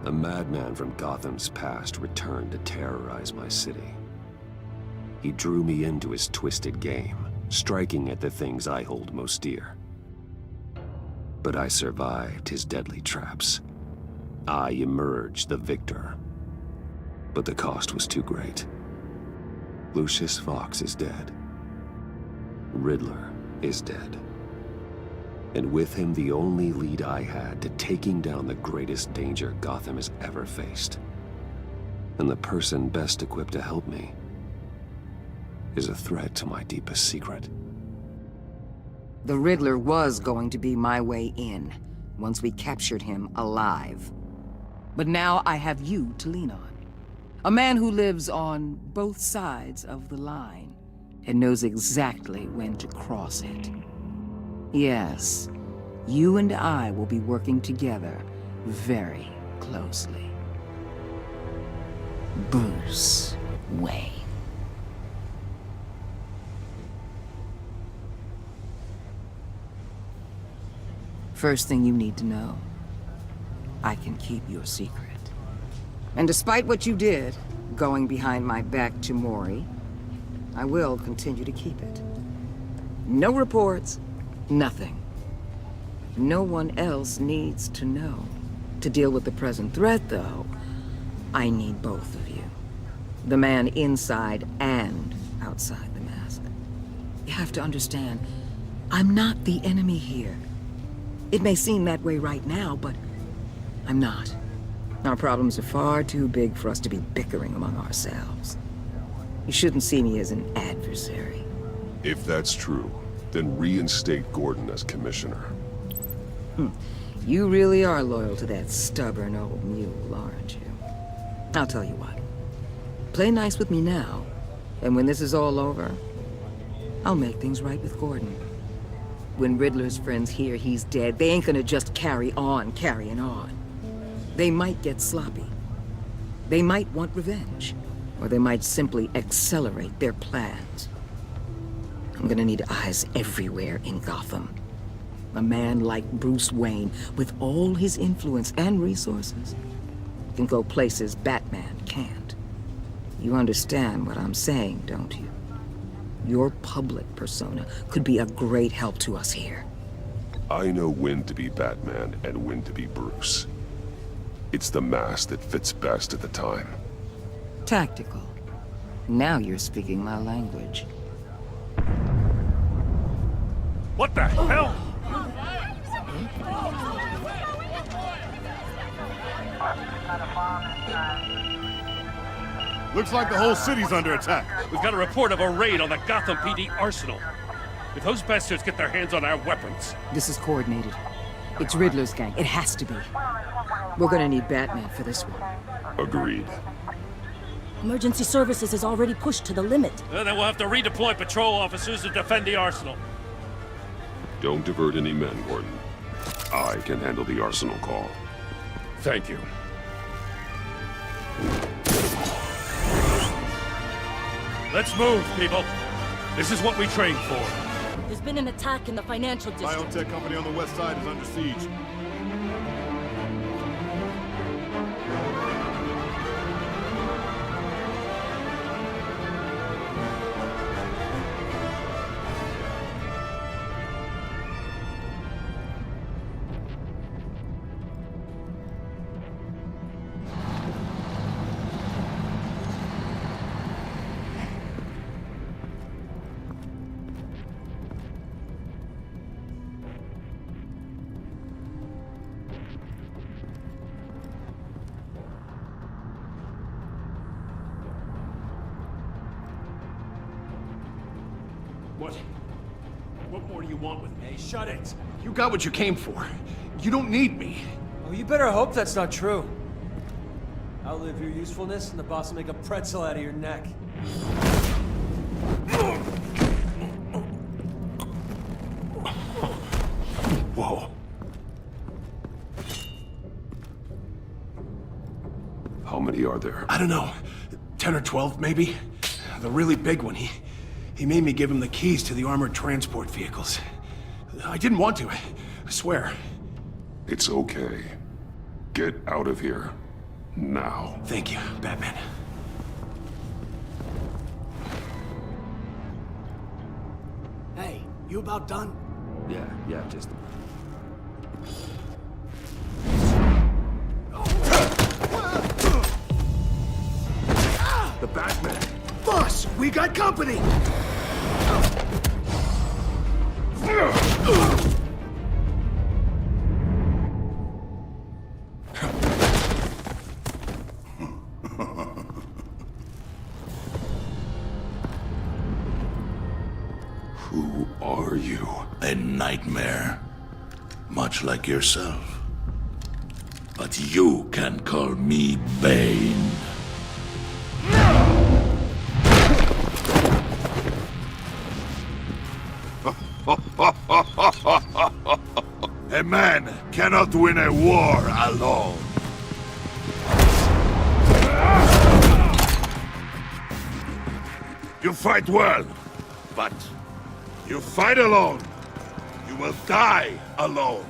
A madman from Gotham's past returned to terrorize my city. He drew me into his twisted game, striking at the things I hold most dear. But I survived his deadly traps. I emerged the victor. But the cost was too great. Lucius Fox is dead. Riddler is dead. And with him, the only lead I had to taking down the greatest danger Gotham has ever faced. And the person best equipped to help me is a threat to my deepest secret. The Riddler was going to be my way in, once we captured him alive. But now I have you to lean on. A man who lives on both sides of the line, and knows exactly when to cross it. Yes, you and I will be working together very closely. Bruce Wayne. First thing you need to know, I can keep your secret. And despite what you did, going behind my back to Mori, I will continue to keep it. No reports, nothing. No one else needs to know. To deal with the present threat, though, I need both of you. The man inside and outside the mask. You have to understand, I'm not the enemy here. It may seem that way right now, but I'm not. Our problems are far too big for us to be bickering among ourselves. You shouldn't see me as an adversary. If that's true, then reinstate Gordon as commissioner. You really are loyal to that stubborn old mule, aren't you? I'll tell you what. Play nice with me now, and when this is all over, I'll make things right with Gordon. When Riddler's friends hear he's dead, they ain't gonna just carry on carrying on. They might get sloppy. They might want revenge. Or they might simply accelerate their plans. I'm gonna need eyes everywhere in Gotham. A man like Bruce Wayne, with all his influence and resources, can go places Batman can't. You understand what I'm saying, don't you? Your public persona could be a great help to us here. I know when to be Batman and when to be Bruce. It's the mask that fits best at the time. Tactical. Now you're speaking my language. What the hell? Looks like the whole city's under attack. We've got a report of a raid on the Gotham PD arsenal. If those bastards get their hands on our weapons... This is coordinated. It's Riddler's gang. It has to be. We're gonna need Batman for this one. Agreed. Emergency services is already pushed to the limit. Then we'll have to redeploy patrol officers to defend the arsenal. Don't divert any men, Gordon. I can handle the arsenal call. Thank you. Let's move, people. This is what we trained for. There's been an attack in the financial district. Biotech company on the west side is under siege. What more do you want with me? Hey, shut it! You got what you came for. You don't need me. Oh, you better hope that's not true. Outlive your usefulness, and the boss will make a pretzel out of your neck. Whoa. How many are there? I don't know. 10 or 12, maybe? The really big one, he made me give him the keys to the armored transport vehicles. I didn't want to, I swear. It's okay. Get out of here. Now. Thank you, Batman. Hey, you about done? Yeah, just... The Batman! Boss, we got company! Who are you? A nightmare. Much like yourself. But you can call me Bane. A man cannot win a war alone. You fight well, but you fight alone. You will die alone.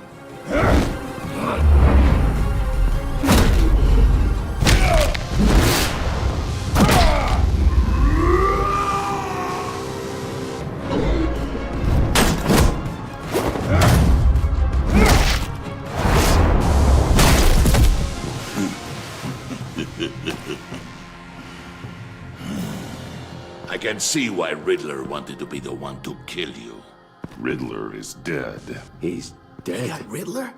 I can see why Riddler wanted to be the one to kill you. Riddler is dead. He's dead. Riddler?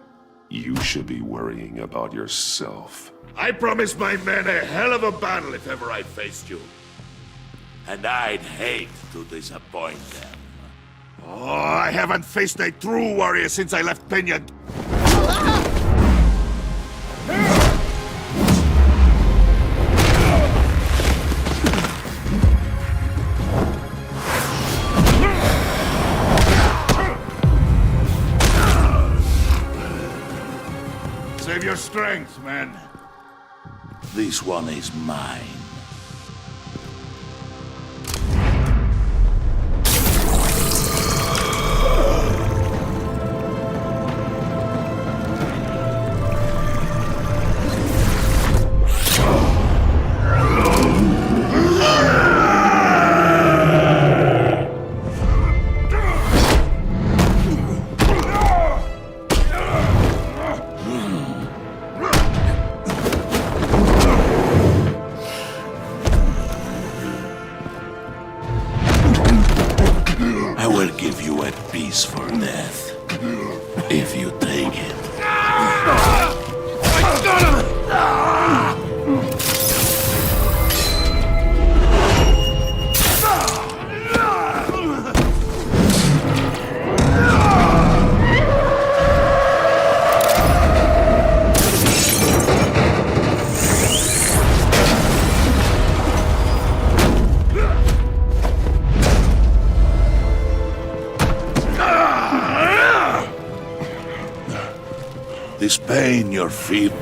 You should be worrying about yourself. I promised my men a hell of a battle if ever I faced you. And I'd hate to disappoint them. Oh, I haven't faced a true warrior since I left Peña. Save your strength, man. This one is mine. I will give you a piece for death, if you take it. This pain your feet.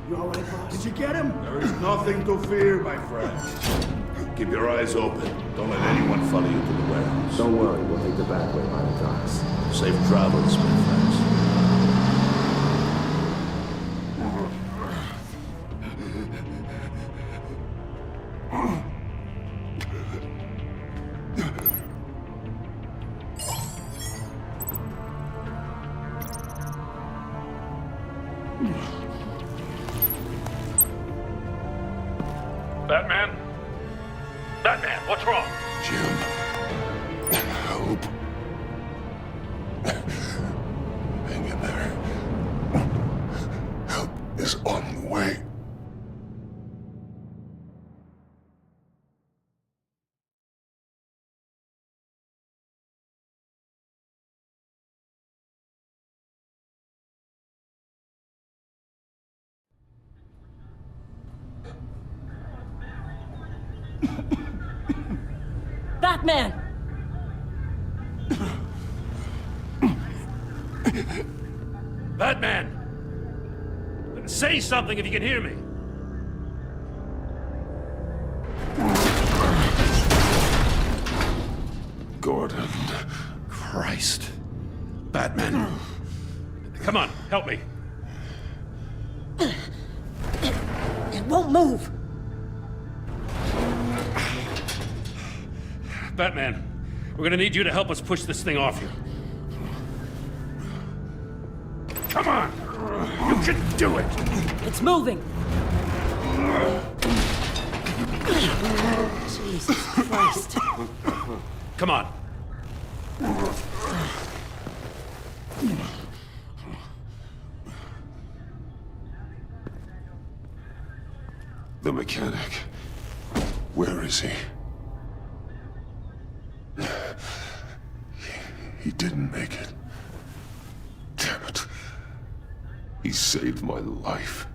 You alright, boss? Did you get him? There is nothing to fear, my friend. Keep your eyes open. Don't let anyone follow you to the warehouse. Don't worry, we'll take the back way by the docks. Safe travels, my friends. Batman? Batman, what's wrong? Jim. Help. Hang in there. Help is on the way. Batman! Batman! Say something if you can hear me. Gordon. Christ. Batman. Come on, help me. It won't move! Batman, we're gonna need you to help us push this thing off you. Come on! You can do it! It's moving! Jesus Christ. Come on. The mechanic. Where is he? He didn't make it. Damn it. He saved my life.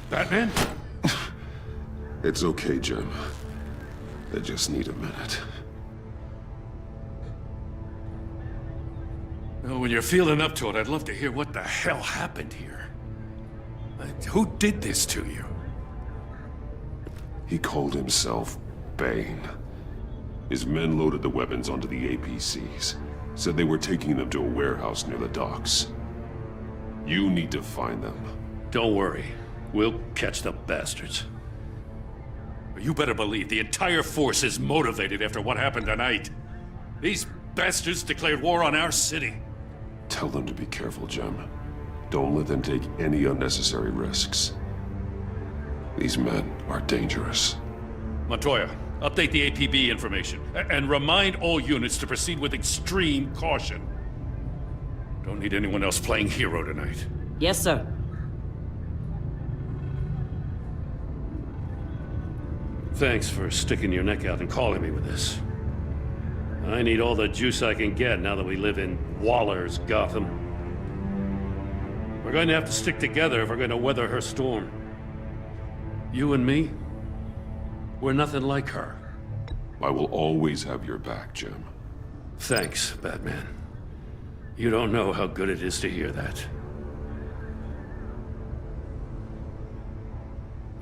Batman? It's okay, Jim. I just need a minute. Well, when you're feeling up to it, I'd love to hear what the hell happened here. Who did this to you? He called himself Bane. His men loaded the weapons onto the APCs. Said they were taking them to a warehouse near the docks. You need to find them. Don't worry. We'll catch the bastards. You better believe the entire force is motivated after what happened tonight. These bastards declared war on our city. Tell them to be careful, Jim. Don't let them take any unnecessary risks. These men are dangerous. Montoya, update the APB information. And remind all units to proceed with extreme caution. Don't need anyone else playing hero tonight. Yes, sir. Thanks for sticking your neck out and calling me with this. I need all the juice I can get now that we live in Waller's Gotham. We're going to have to stick together if we're going to weather her storm. You and me, we're nothing like her. I will always have your back, Jim. Thanks, Batman. You don't know how good it is to hear that.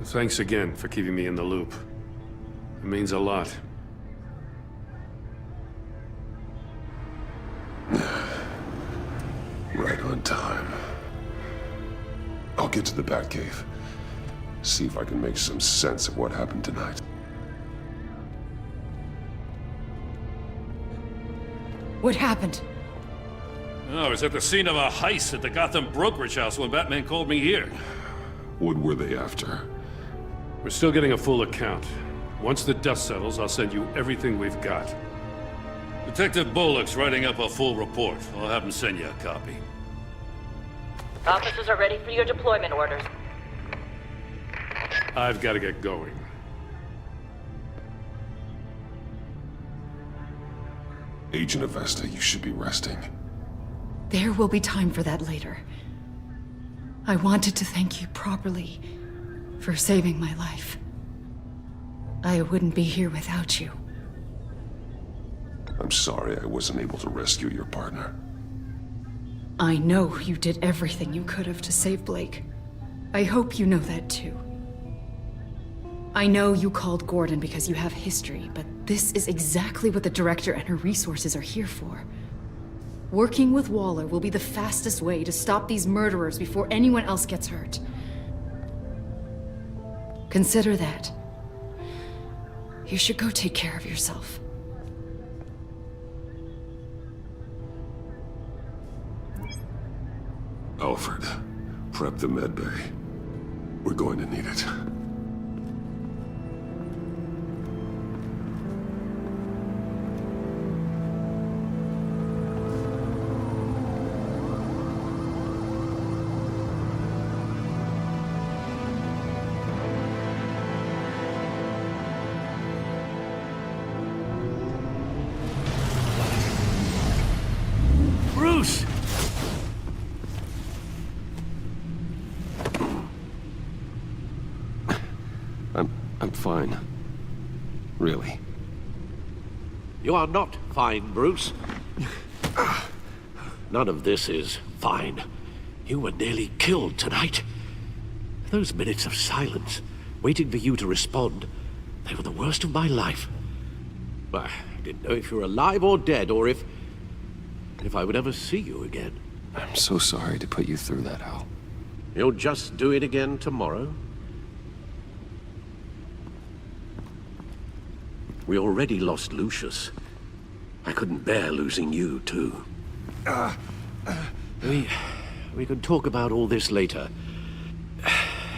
Thanks again for keeping me in the loop. It means a lot. Right on time. I'll get to the Batcave. See if I can make some sense of what happened tonight. What happened? Oh, I was at the scene of a heist at the Gotham brokerage house when Batman called me here. What were they after? We're still getting a full account. Once the dust settles, I'll send you everything we've got. Detective Bullock's writing up a full report. I'll have him send you a copy. Officers are ready for your deployment orders. I've got to get going. Agent Avesta, you should be resting. There will be time for that later. I wanted to thank you properly for saving my life. I wouldn't be here without you. I'm sorry I wasn't able to rescue your partner. I know you did everything you could have to save Blake. I hope you know that too. I know you called Gordon because you have history, but this is exactly what the director and her resources are here for. Working with Waller will be the fastest way to stop these murderers before anyone else gets hurt. Consider that. You should go take care of yourself. Alfred, prep the med bay. We're going to need it. Bruce! I'm fine. Really. You are not fine, Bruce. None of this is fine. You were nearly killed tonight. Those minutes of silence, waiting for you to respond, they were the worst of my life. I didn't know if you were alive or dead, or if I would ever see you again. I'm so sorry to put you through that, Al. You'll just do it again tomorrow? We already lost Lucius. I couldn't bear losing you, too. We can talk about all this later.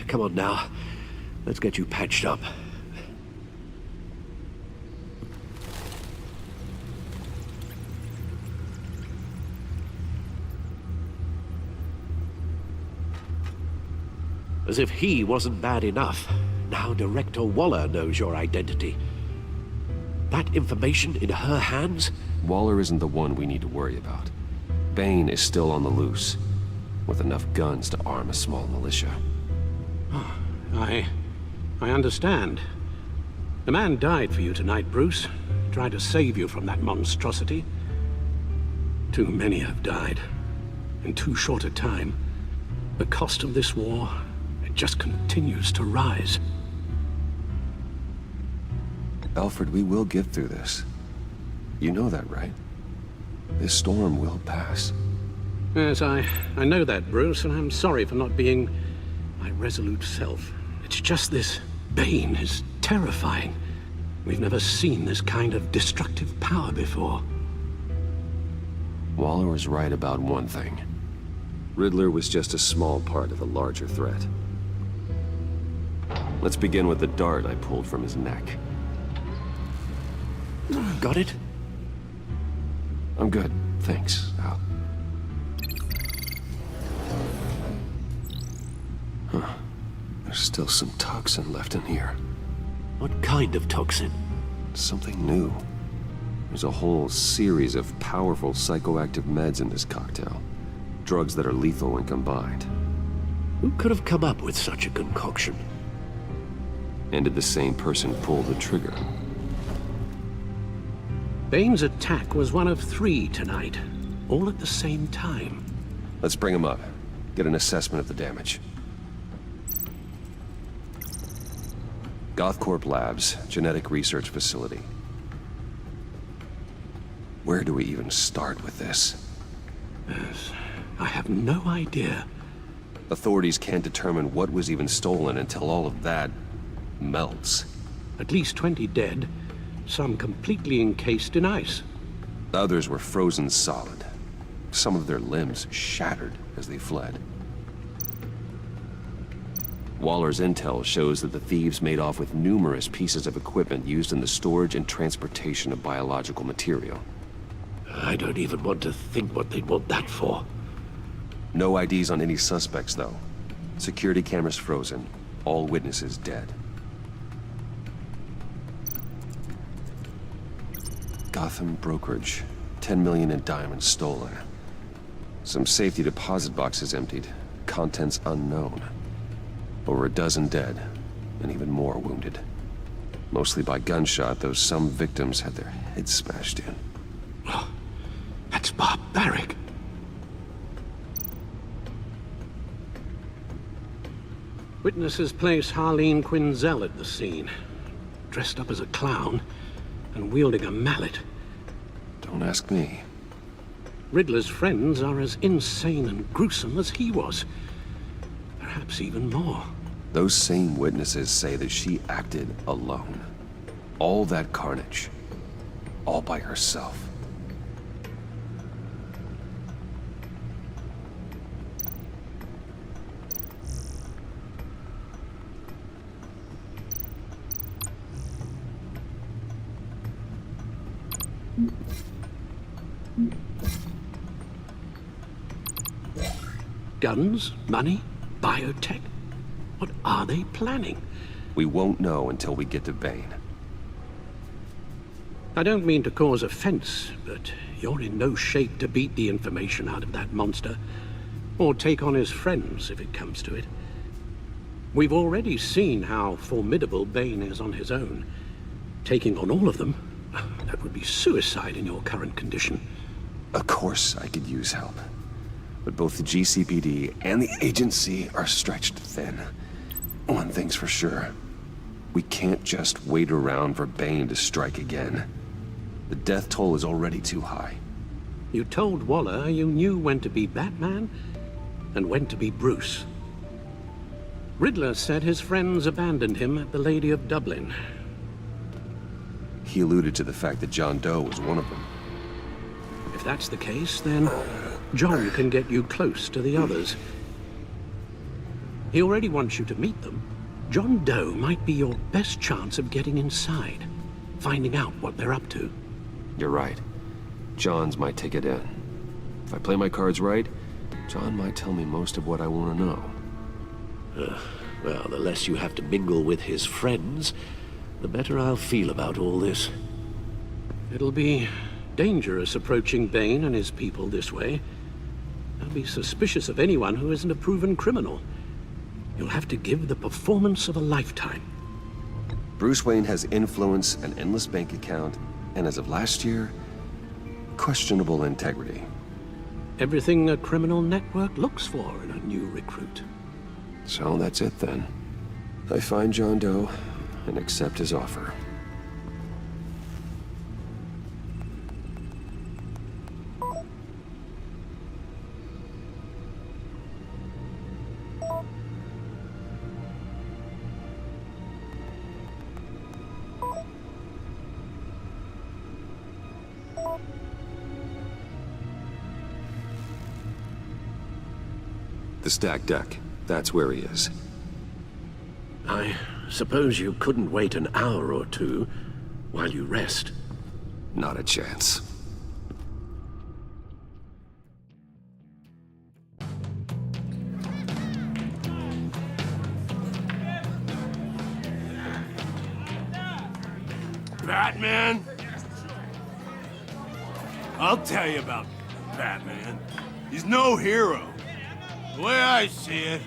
Come on now. Let's get you patched up. As if he wasn't bad enough, now Director Waller knows your identity. That information in her hands? Waller isn't the one we need to worry about. Bane is still on the loose, with enough guns to arm a small militia. I understand. The man died for you tonight, Bruce. Tried to save you from that monstrosity. Too many have died. In too short a time. The cost of this war, it just continues to rise. Alfred, we will get through this. You know that, right? This storm will pass. Yes, I know that, Bruce, and I'm sorry for not being my resolute self. It's just this Bane is terrifying. We've never seen this kind of destructive power before. Waller was right about one thing. Riddler was just a small part of a larger threat. Let's begin with the dart I pulled from his neck. Got it? I'm good, thanks, Al. Huh. There's still some toxin left in here. What kind of toxin? Something new. There's a whole series of powerful psychoactive meds in this cocktail. Drugs that are lethal when combined. Who could have come up with such a concoction? And did the same person pull the trigger? Bane's attack was one of 3 tonight, all at the same time. Let's bring him up. Get an assessment of the damage. Gothcorp Labs, genetic research facility. Where do we even start with this? Yes, I have no idea. Authorities can't determine what was even stolen until all of that melts. At least 20 dead, some completely encased in ice. Others were frozen solid. Some of their limbs shattered as they fled. Waller's intel shows that the thieves made off with numerous pieces of equipment used in the storage and transportation of biological material. I don't even want to think what they'd want that for. No IDs on any suspects, though. Security cameras frozen. All witnesses dead. Gotham brokerage. 10 million in diamonds stolen. Some safety deposit boxes emptied. Contents unknown. Over a dozen dead, and even more wounded. Mostly by gunshot, though some victims had their heads smashed in. Oh, that's barbaric. Witnesses place Harleen Quinzel at the scene, dressed up as a clown and wielding a mallet. Don't ask me. Riddler's friends are as insane and gruesome as he was. Perhaps even more. Those same witnesses say that she acted alone. All that carnage. All by herself. Guns? Money? Biotech? What are they planning? We won't know until we get to Bane. I don't mean to cause offense, but you're in no shape to beat the information out of that monster, or take on his friends if it comes to it. We've already seen how formidable Bane is on his own. Taking on all of them, that would be suicide in your current condition. Of course I could use help. But both the GCPD and the agency are stretched thin. One thing's for sure. We can't just wait around for Bane to strike again. The death toll is already too high. You told Waller you knew when to be Batman and when to be Bruce. Riddler said his friends abandoned him at the Lady of Dublin. He alluded to the fact that John Doe was one of them. If that's the case, then John can get you close to the others. He already wants you to meet them. John Doe might be your best chance of getting inside, finding out what they're up to. You're right. John's my ticket in. If I play my cards right, John might tell me most of what I want to know. Well, the less you have to mingle with his friends, the better I'll feel about all this. It'll be dangerous approaching Bane and his people this way. They'll be suspicious of anyone who isn't a proven criminal. You'll have to give the performance of a lifetime. Bruce Wayne has influence, an endless bank account, and as of last year, questionable integrity. Everything a criminal network looks for in a new recruit. So that's it then. I find John Doe and accept his offer. The stacked deck. That's where he is. I suppose you couldn't wait an hour or two while you rest. Not a chance. Batman? I'll tell you about Batman. He's no hero. The way I see it,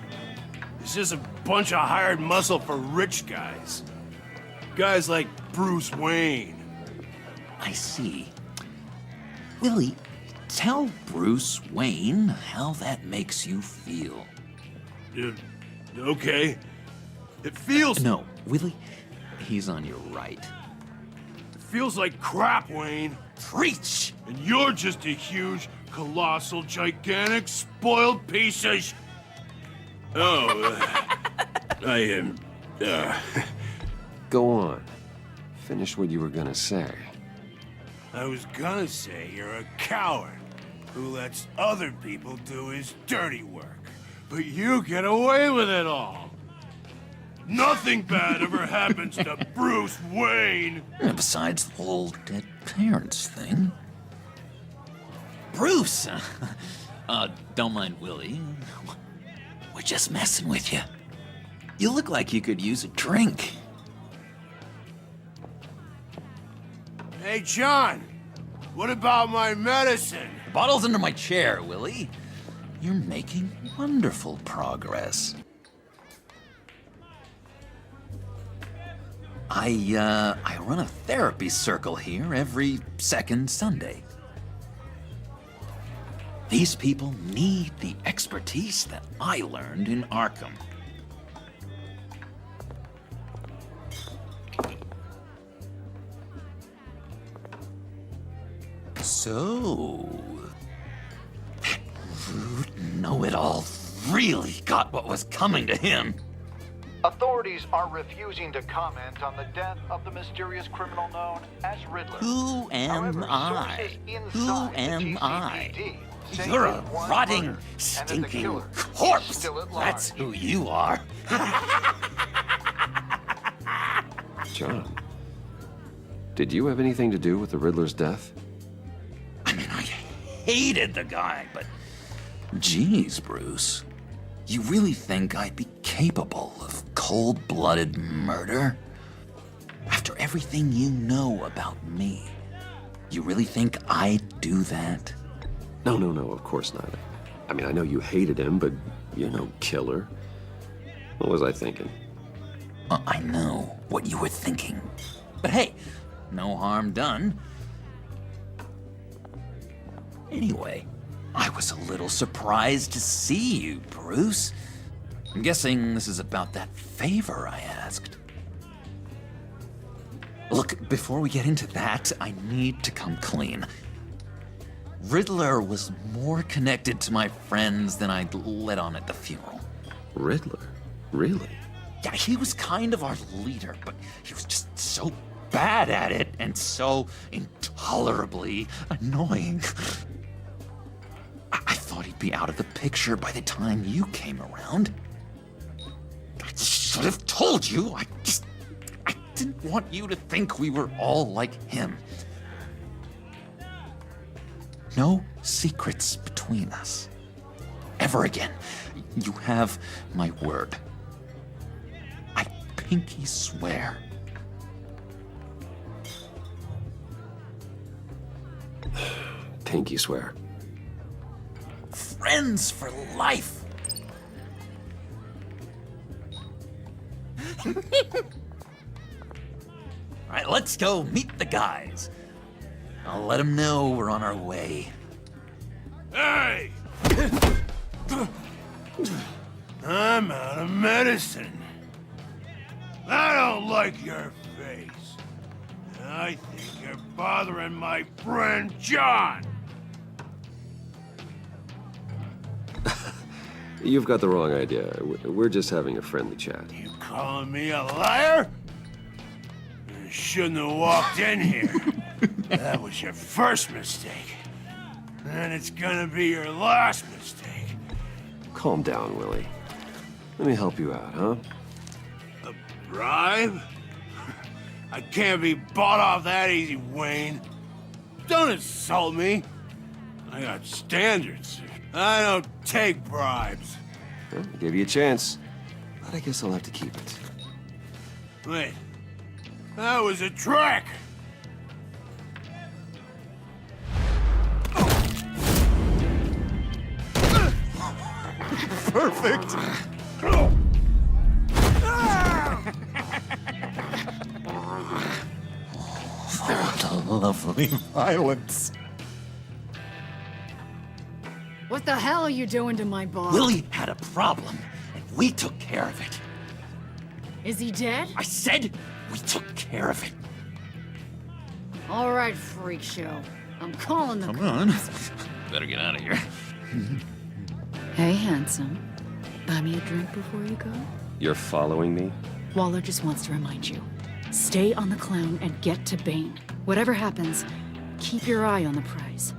he's just a bunch of hired muscle for rich guys. Guys like Bruce Wayne. I see. Willie, tell Bruce Wayne how that makes you feel. Okay. It feels... No, Willie, he's on your right. It feels like crap, Wayne. Preach! And you're just a huge, colossal, gigantic, spoiled piece of I am... Go on. Finish what you were gonna say. I was gonna say you're a coward who lets other people do his dirty work. But you get away with it all. Nothing bad ever happens to Bruce Wayne. Besides the whole dead parents thing. Bruce! Don't mind Willie. We're just messing with you. You look like you could use a drink. Hey, John. What about my medicine? The bottle's under my chair, Willie. You're making wonderful progress. I run a therapy circle here every second Sunday. These people need the expertise that I learned in Arkham. So, that rude know-it-all really got what was coming to him. Authorities are refusing to comment on the death of the mysterious criminal known as Riddler. Who am However, I? sources Who inside the am I? GCPD say You're a that one rotting, murder, and that the stinking killer is corpse. still at large. That's who you are. John, did you have anything to do with the Riddler's death? I mean, I hated the guy, but... Geez, Bruce. You really think I'd be capable of cold-blooded murder? After everything you know about me, you really think I'd do that? No, of course not. I mean, I know you hated him, but you're no killer. What was I thinking? I know what you were thinking. But hey, no harm done. Anyway, I was a little surprised to see you, Bruce. I'm guessing this is about that favor I asked. Look, before we get into that, I need to come clean. Riddler was more connected to my friends than I'd let on at the funeral. Riddler? Really? Yeah, he was kind of our leader, but he was just so bad at it and so intolerably annoying. I thought he'd be out of the picture by the time you came around. I should have told you. I didn't want you to think we were all like him. No secrets between us. Ever again. You have my word. I pinky swear. Pinky swear. Friends for life. All right, let's go meet the guys. I'll let them know we're on our way. Hey! I'm out of medicine. I don't like your face. I think you're bothering my friend John. You've got the wrong idea. We're just having a friendly chat. You calling me a liar? You shouldn't have walked in here. That was your first mistake. And it's gonna be your last mistake. Calm down, Willie. Let me help you out, huh? A bribe? I can't be bought off that easy, Wayne. Don't insult me. I got standards. I don't take bribes. Well, I gave you a chance, but I guess I'll have to keep it. Wait. That was a trick! Perfect! What a lovely violence. What the hell are you doing to my boss? Willie had a problem, and we took care of it. Is he dead? I said we took care of it. All right, freak show. I'm calling the Come on. Better get out of here. Hey, handsome. Buy me a drink before you go? You're following me? Waller just wants to remind you. Stay on the clown and get to Bane. Whatever happens, keep your eye on the prize.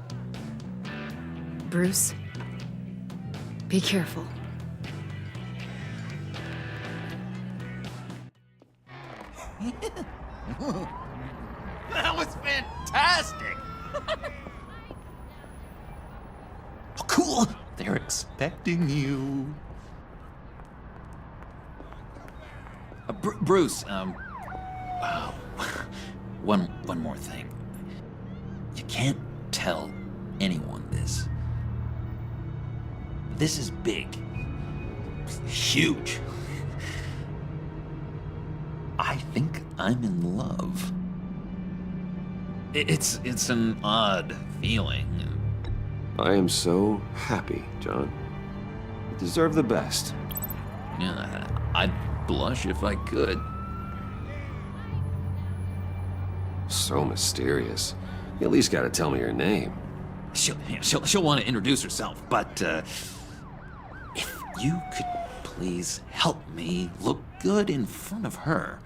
Bruce, be careful. That was fantastic! Oh, cool! They're expecting you. Bruce, wow. One more thing. You can't tell anyone this. This is big. Huge. I think I'm in love. It's an odd feeling. I am so happy, John. You deserve the best. Yeah, I'd blush if I could. So mysterious. You at least gotta tell me your name. She'll want to introduce herself, but if you could please help me look good in front of her,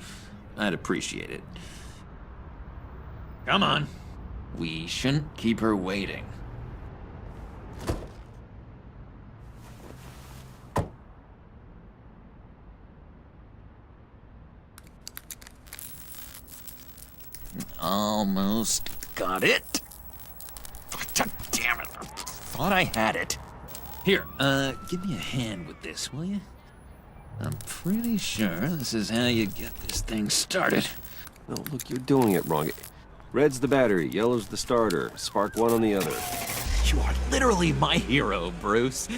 I'd appreciate it. Come on. We shouldn't keep her waiting. Almost got it. God damn it. I thought I had it. Here, give me a hand with this, will you? I'm pretty sure this is how you get this thing started. Oh, look, you're doing it wrong. Red's the battery, yellow's the starter. Spark one on the other. You are literally my hero, Bruce.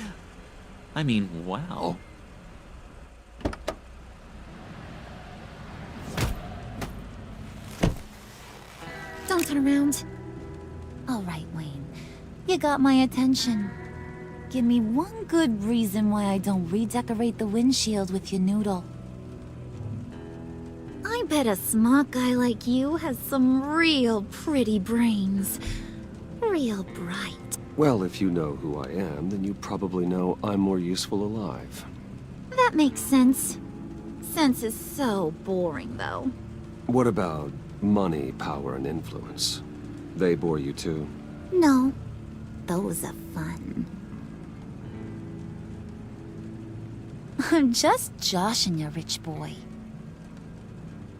I mean, wow. goofing around? All right, Wayne. You got my attention. Give me one good reason why I don't redecorate the windshield with your noodle. I bet a smart guy like you has some real pretty brains. Real bright. Well, if you know who I am, then you probably know I'm more useful alive. That makes sense. Sense is so boring, though. What about money, power, and influence? They bore you too? No. Those are fun. I'm just joshing you, rich boy.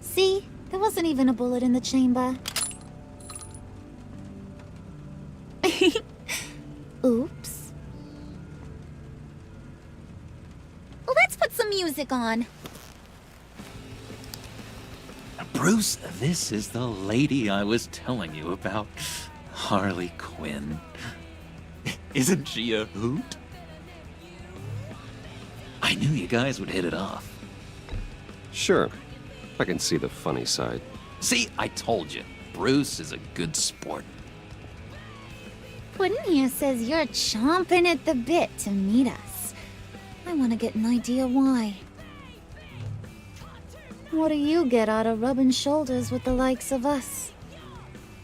See? There wasn't even a bullet in the chamber. Oops. Let's put some music on. Bruce, this is the lady I was telling you about. Harley Quinn. Isn't she a hoot? I knew you guys would hit it off. Sure. I can see the funny side. See, I told you. Bruce is a good sport. Puddin' here says you're chomping at the bit to meet us. I want to get an idea why. What do you get out of rubbing shoulders with the likes of us?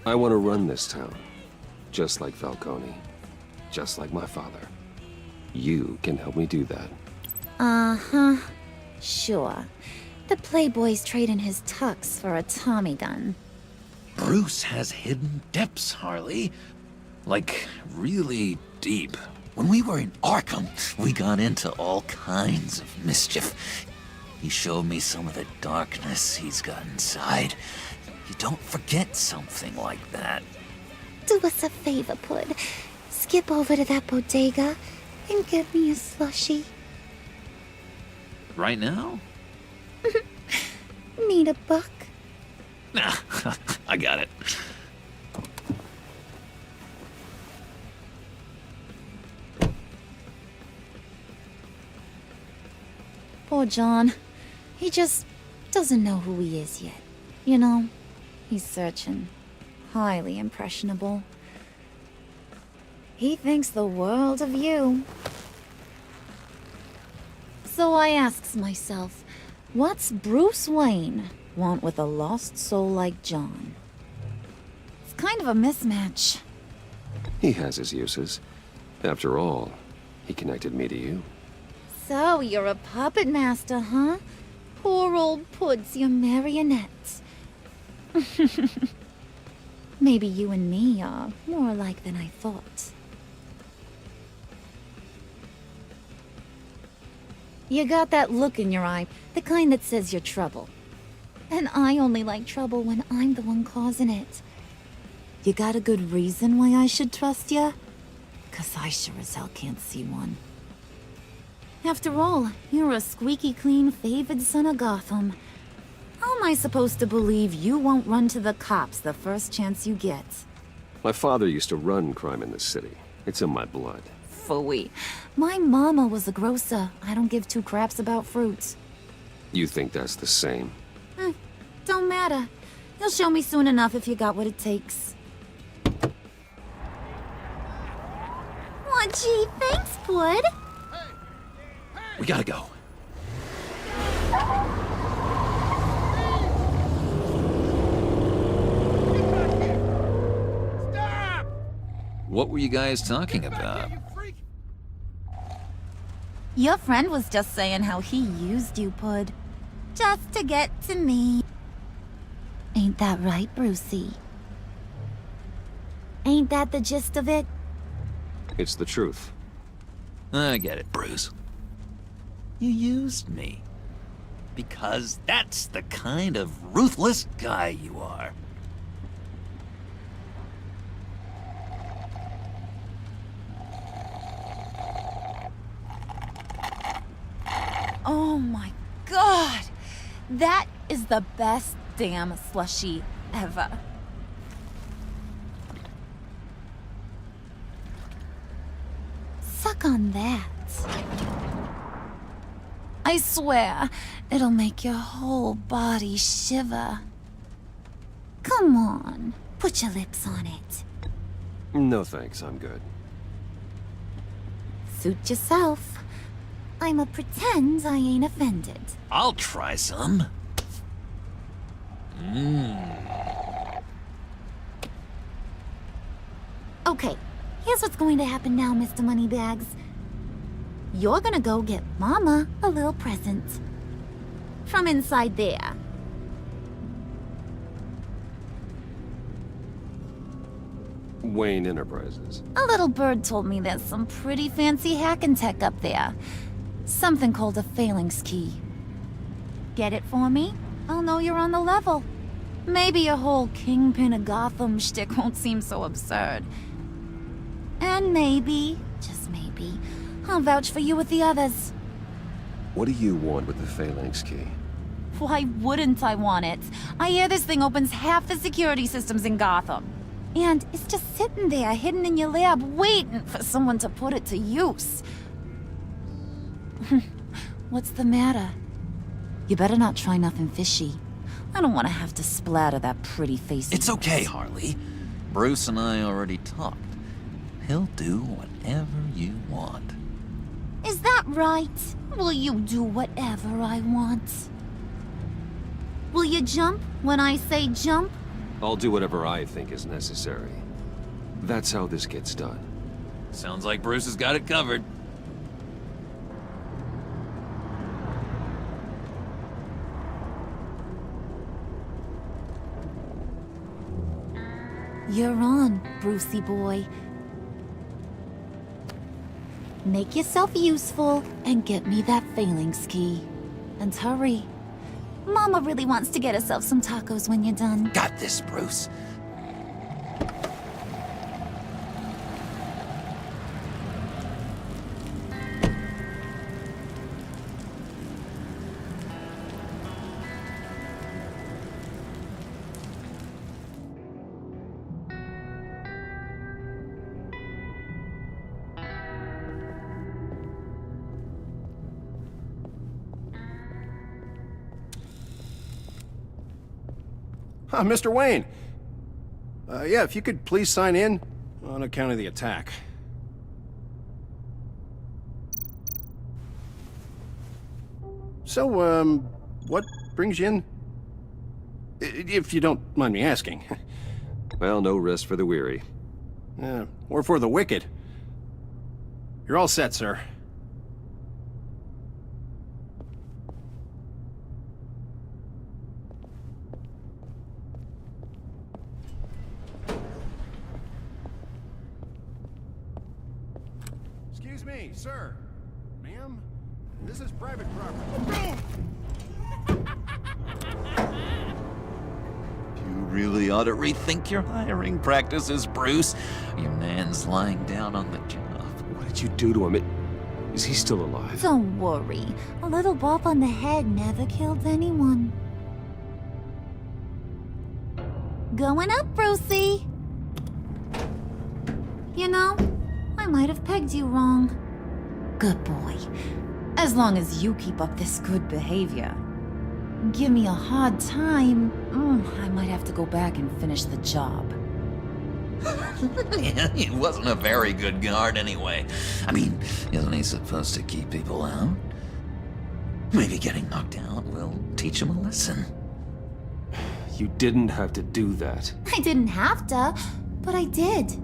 I want to run this town. Just like Falcone. Just like my father. You can help me do that. Uh-huh. Sure. The Playboy's trading his tux for a Tommy gun. Bruce has hidden depths, Harley. Like, really deep. When we were in Arkham, we got into all kinds of mischief. He showed me some of the darkness he's got inside. You don't forget something like that. Do us a favor, Pud. Skip over to that bodega and get me a slushie. Right now? Need a buck? Nah, I got it. Poor John. He just doesn't know who he is yet. You know, he's searching. Highly impressionable. He thinks the world of you. So I asks myself, what's Bruce Wayne want with a lost soul like John? It's kind of a mismatch. He has his uses. After all, he connected me to you. So you're a puppet master, huh? Poor old Pud's your marionette. Maybe you and me are more alike than I thought. You got that look in your eye, the kind that says you're trouble. And I only like trouble when I'm the one causing it. You got a good reason why I should trust you? 'Cause I sure as hell can't see one. After all, you're a squeaky clean favored son of Gotham. How am I supposed to believe you won't run to the cops the first chance you get? My father used to run crime in this city. It's in my blood. Phooey. My mama was a grocer. I don't give two craps about fruits. You think that's the same? Don't matter. You'll show me soon enough if you got what it takes. Aw, gee, thanks, Pud. We gotta go. Stop! What were you guys talking about? Your friend was just saying how he used you, Pud. Just to get to me. Ain't that right, Brucey? Ain't that the gist of it? It's the truth. I get it, Bruce. You used me. Because that's the kind of ruthless guy you are. Oh my god! That is the best damn slushie ever. Suck on that. I swear, it'll make your whole body shiver. Come on. Put your lips on it. No thanks, I'm good. Suit yourself. I'ma pretend I ain't offended. I'll try some. Okay, here's what's going to happen now, Mr. Moneybags. You're gonna go get Mama a little present. From inside there. Wayne Enterprises. A little bird told me there's some pretty fancy hacking tech up there. Something called a phalanx key. Get it for me? I'll know you're on the level. Maybe your whole Kingpin of Gotham shtick won't seem so absurd. And maybe, just maybe, I'll vouch for you with the others. What do you want with the phalanx key? Why wouldn't I want it? I hear this thing opens half the security systems in Gotham. And it's just sitting there, hidden in your lab, waiting for someone to put it to use. What's the matter? You better not try nothing fishy. I don't want to have to splatter that pretty face. It's okay, Harley. Bruce and I already talked. He'll do whatever you want. Is that right? Will you do whatever I want? Will you jump when I say jump? I'll do whatever I think is necessary. That's how this gets done. Sounds like Bruce has got it covered. You're on, Brucey boy. Make yourself useful and get me that phalanx key. And hurry. Mama really wants to get herself some tacos when you're done. Got this, Bruce. Mr. Wayne. Yeah, if you could please sign in on account of the attack. So, what brings you in? If you don't mind me asking. Well, no rest for the weary. Or for the wicked. You're all set, sir. Excuse me, sir. Ma'am, this is private property. You really ought to rethink your hiring practices, Bruce. Your man's lying down on the job. What did you do to him? Is he still alive? Don't worry. A little bump on the head never killed anyone. Going up, Brucey. You know, I might have pegged you wrong. Good boy. As long as you keep up this good behavior. Give me a hard time, I might have to go back and finish the job. He wasn't a very good guard anyway. I mean, isn't he supposed to keep people out? Maybe getting knocked out will teach him a lesson. You didn't have to do that. I didn't have to, but I did.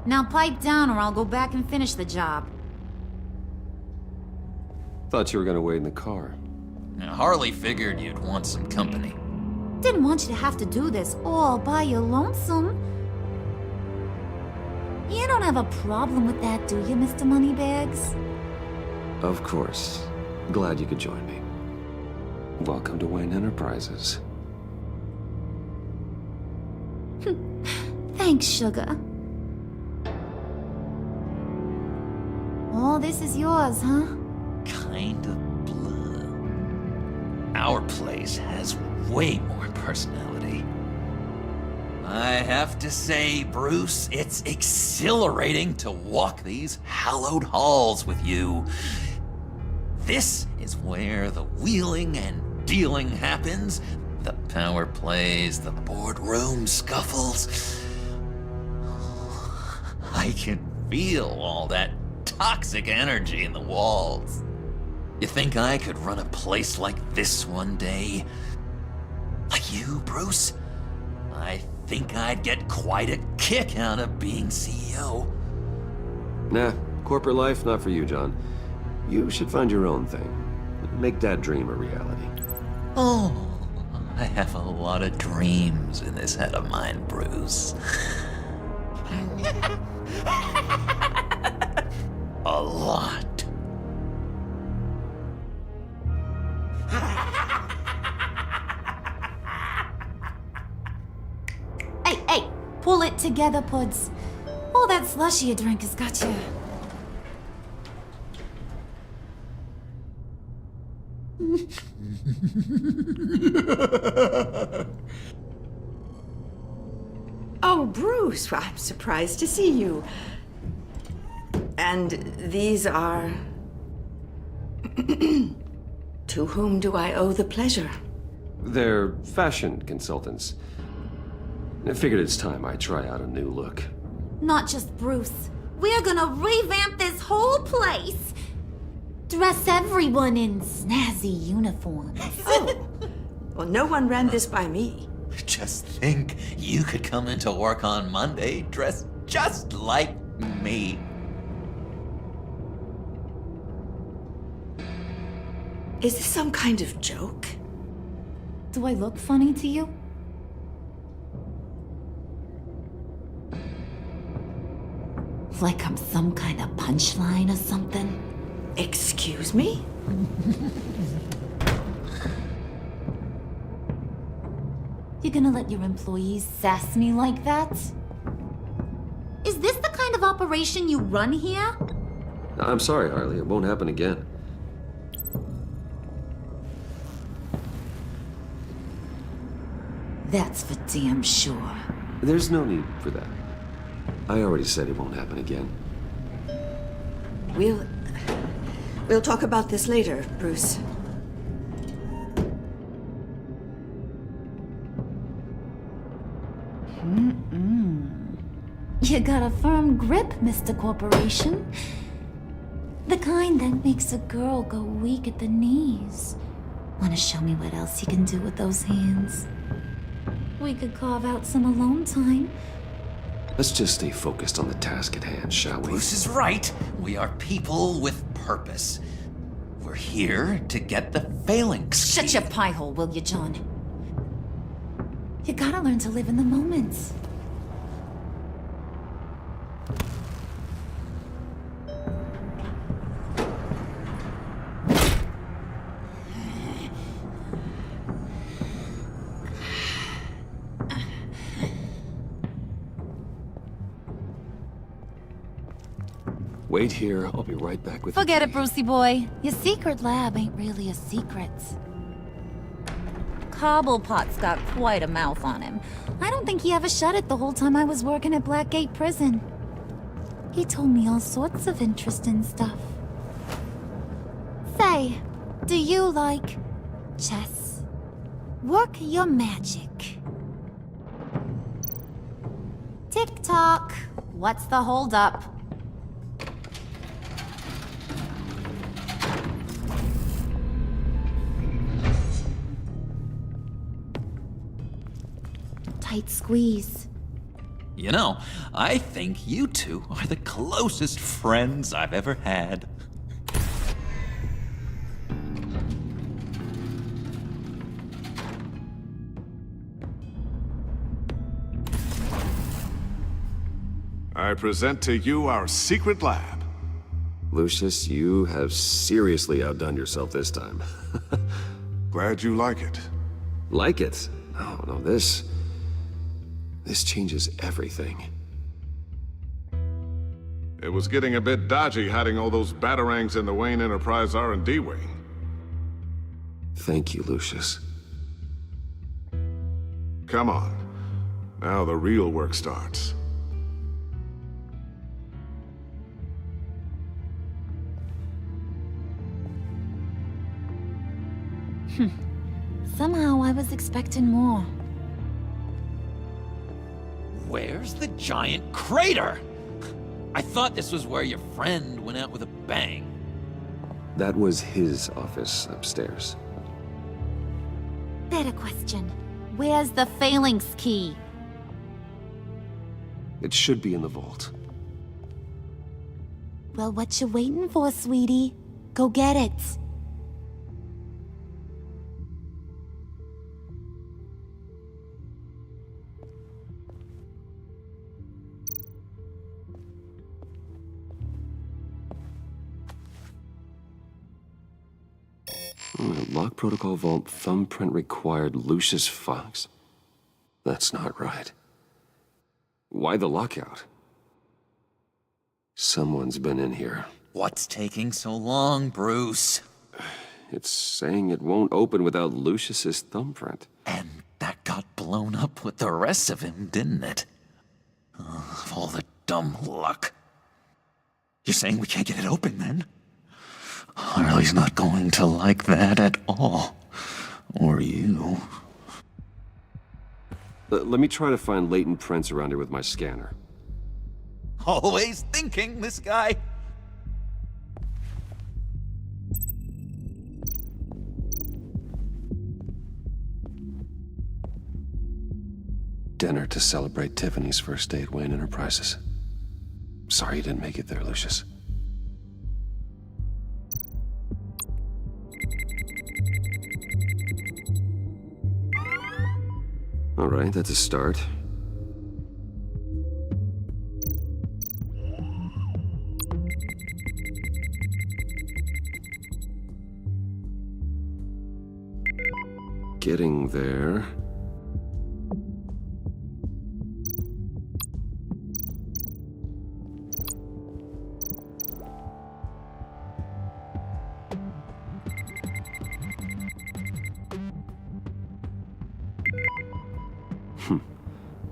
Now pipe down or I'll go back and finish the job. Thought you were gonna wait in the car. Now, Harley figured you'd want some company. Didn't want you to have to do this all by your lonesome. You don't have a problem with that, do you, Mr. Moneybags? Of course. Glad you could join me. Welcome to Wayne Enterprises. Thanks, sugar. All this is yours, huh? Kind of blue. Our place has way more personality. I have to say, Bruce, it's exhilarating to walk these hallowed halls with you. This is where the wheeling and dealing happens. The power plays, the boardroom scuffles. I can feel all that toxic energy in the walls. You think I could run a place like this one day? Like you, Bruce? I think I'd get quite a kick out of being CEO. Nah, corporate life, not for you, John. You should find your own thing. Make that dream a reality. Oh, I have a lot of dreams in this head of mine, Bruce. A lot. Hey, pull it together, Puds. All that slushy you drink has got you. Oh, Bruce, well, I'm surprised to see you. And these are... To whom do I owe the pleasure? They're fashion consultants. I figured it's time I try out a new look. Not just Bruce. We're gonna revamp this whole place. Dress everyone in snazzy uniforms. Oh, well, no one ran this by me. Just think, you could come into work on Monday dressed just like me. Is this some kind of joke? Do I look funny to you? Like I'm some kind of punchline or something? Excuse me? You gonna let your employees sass me like that? Is this the kind of operation you run here? I'm sorry, Harley. It won't happen again. That's for damn sure. There's no need for that. I already said it won't happen again. We'll talk about this later, Bruce. You got a firm grip, Mr. Corporation. The kind that makes a girl go weak at the knees. Wanna show me what else you can do with those hands? We could carve out some alone time. Let's just stay focused on the task at hand, shall we? Bruce is right. We are people with purpose. We're here to get the phalanx. Shut your pie hole, will you, John? You gotta learn to live in the moment. Wait here. I'll be right back with Forget it, Brucey boy. Your secret lab ain't really a secret. Cobblepot's got quite a mouth on him. I don't think he ever shut it the whole time I was working at Blackgate Prison. He told me all sorts of interesting stuff. Say, do you like chess? Work your magic. Tick-tock. What's the holdup? Tight squeeze. You know, I think you two are the closest friends I've ever had. I present to you our secret lab. Lucius, you have seriously outdone yourself this time. Glad you like it. Like it? Oh, no, this changes everything. It was getting a bit dodgy hiding all those batarangs in the Wayne Enterprise R&D wing. Thank you, Lucius. Come on. Now the real work starts. Somehow I was expecting more. Where's the giant crater? I thought this was where your friend went out with a bang. That was his office upstairs. Better question. Where's the phalanx key? It should be in the vault. Well, what you waiting for, sweetie? Go get it. Lock protocol vault thumbprint required Lucius Fox? That's not right. Why the lockout? Someone's been in here. What's taking so long, Bruce? It's saying it won't open without Lucius's thumbprint. And that got blown up with the rest of him, didn't it? Oh, all the dumb luck. You're saying we can't get it open, then? Harley's not going to like that at all. Or you. Let me try to find latent prints around here with my scanner. Always thinking, this guy. Dinner to celebrate Tiffany's first day at Wayne Enterprises. Sorry you didn't make it there, Lucius. All right, that's a start. Getting there.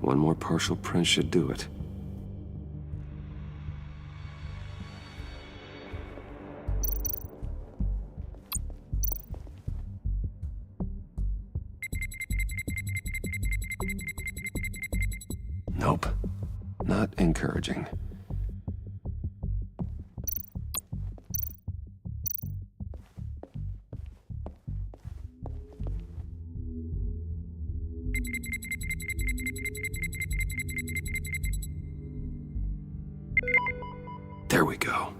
One more partial print should do it. Nope. Not encouraging. There we go.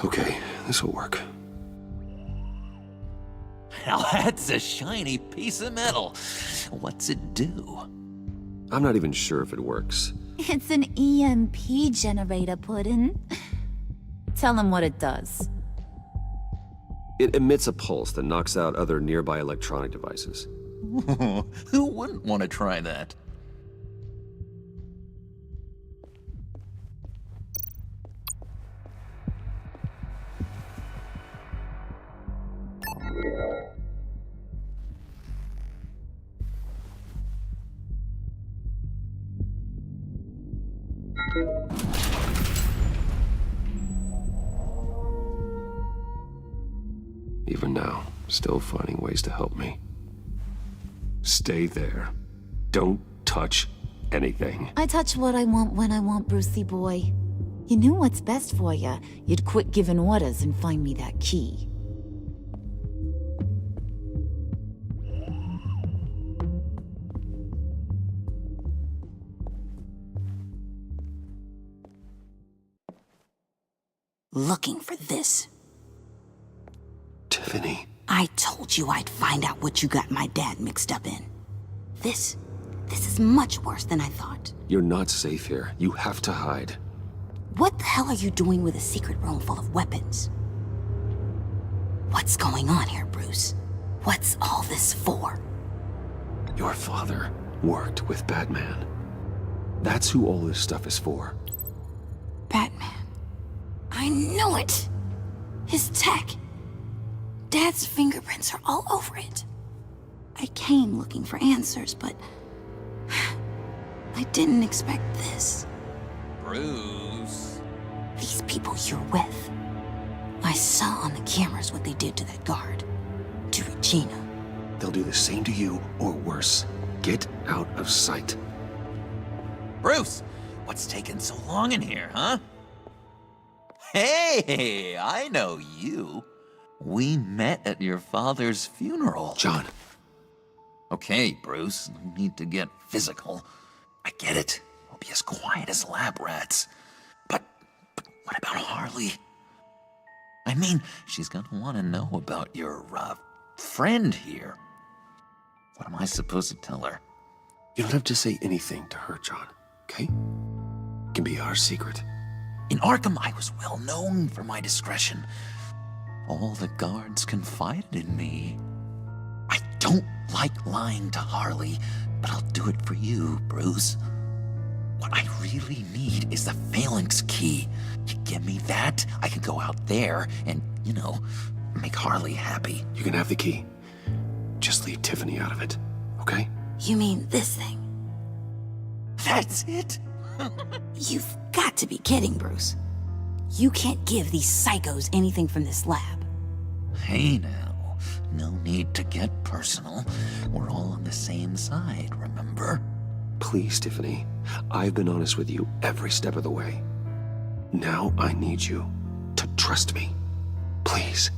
Okay, this'll work. Now that's a shiny piece of metal. What's it do? I'm not even sure if it works. It's an EMP generator, Puddin'. Tell him what it does. It emits a pulse that knocks out other nearby electronic devices. Who wouldn't want to try that? Even now, still finding ways to help me. Stay there. Don't touch anything. I touch what I want when I want, Brucey boy. You knew what's best for you. You'd quit giving orders and find me that key. Looking for this. Tiffany. I told you I'd find out what you got my dad mixed up in. This is much worse than I thought. You're not safe here. You have to hide. What the hell are you doing with a secret room full of weapons? What's going on here, Bruce? What's all this for? Your father worked with Batman. That's who all this stuff is for. Batman. I knew it! His tech. Dad's fingerprints are all over it. I came looking for answers, but I didn't expect this. Bruce. These people you're with. I saw on the cameras what they did to that guard. To Regina. They'll do the same to you, or worse. Get out of sight. Bruce, what's taking so long in here, huh? Hey, I know you. We met at your father's funeral. John. Okay, Bruce, no need to get physical. I get it. We'll be as quiet as lab rats. But what about Harley? I mean, she's gonna want to know about your, friend here. What am I supposed to tell her? You don't have to say anything to her, John, okay? It can be our secret. In Arkham, I was well known for my discretion. All the guards confided in me. I don't like lying to Harley, but I'll do it for you, Bruce. What I really need is the Phalanx key. You give me that, I can go out there and, make Harley happy. You can have the key. Just leave Tiffany out of it, okay? You mean this thing? That's it? You've got to be kidding, Bruce. You can't give these psychos anything from this lab. Hey now, no need to get personal. We're all on the same side, remember? Please, Tiffany. I've been honest with you every step of the way. Now I need you to trust me. Please.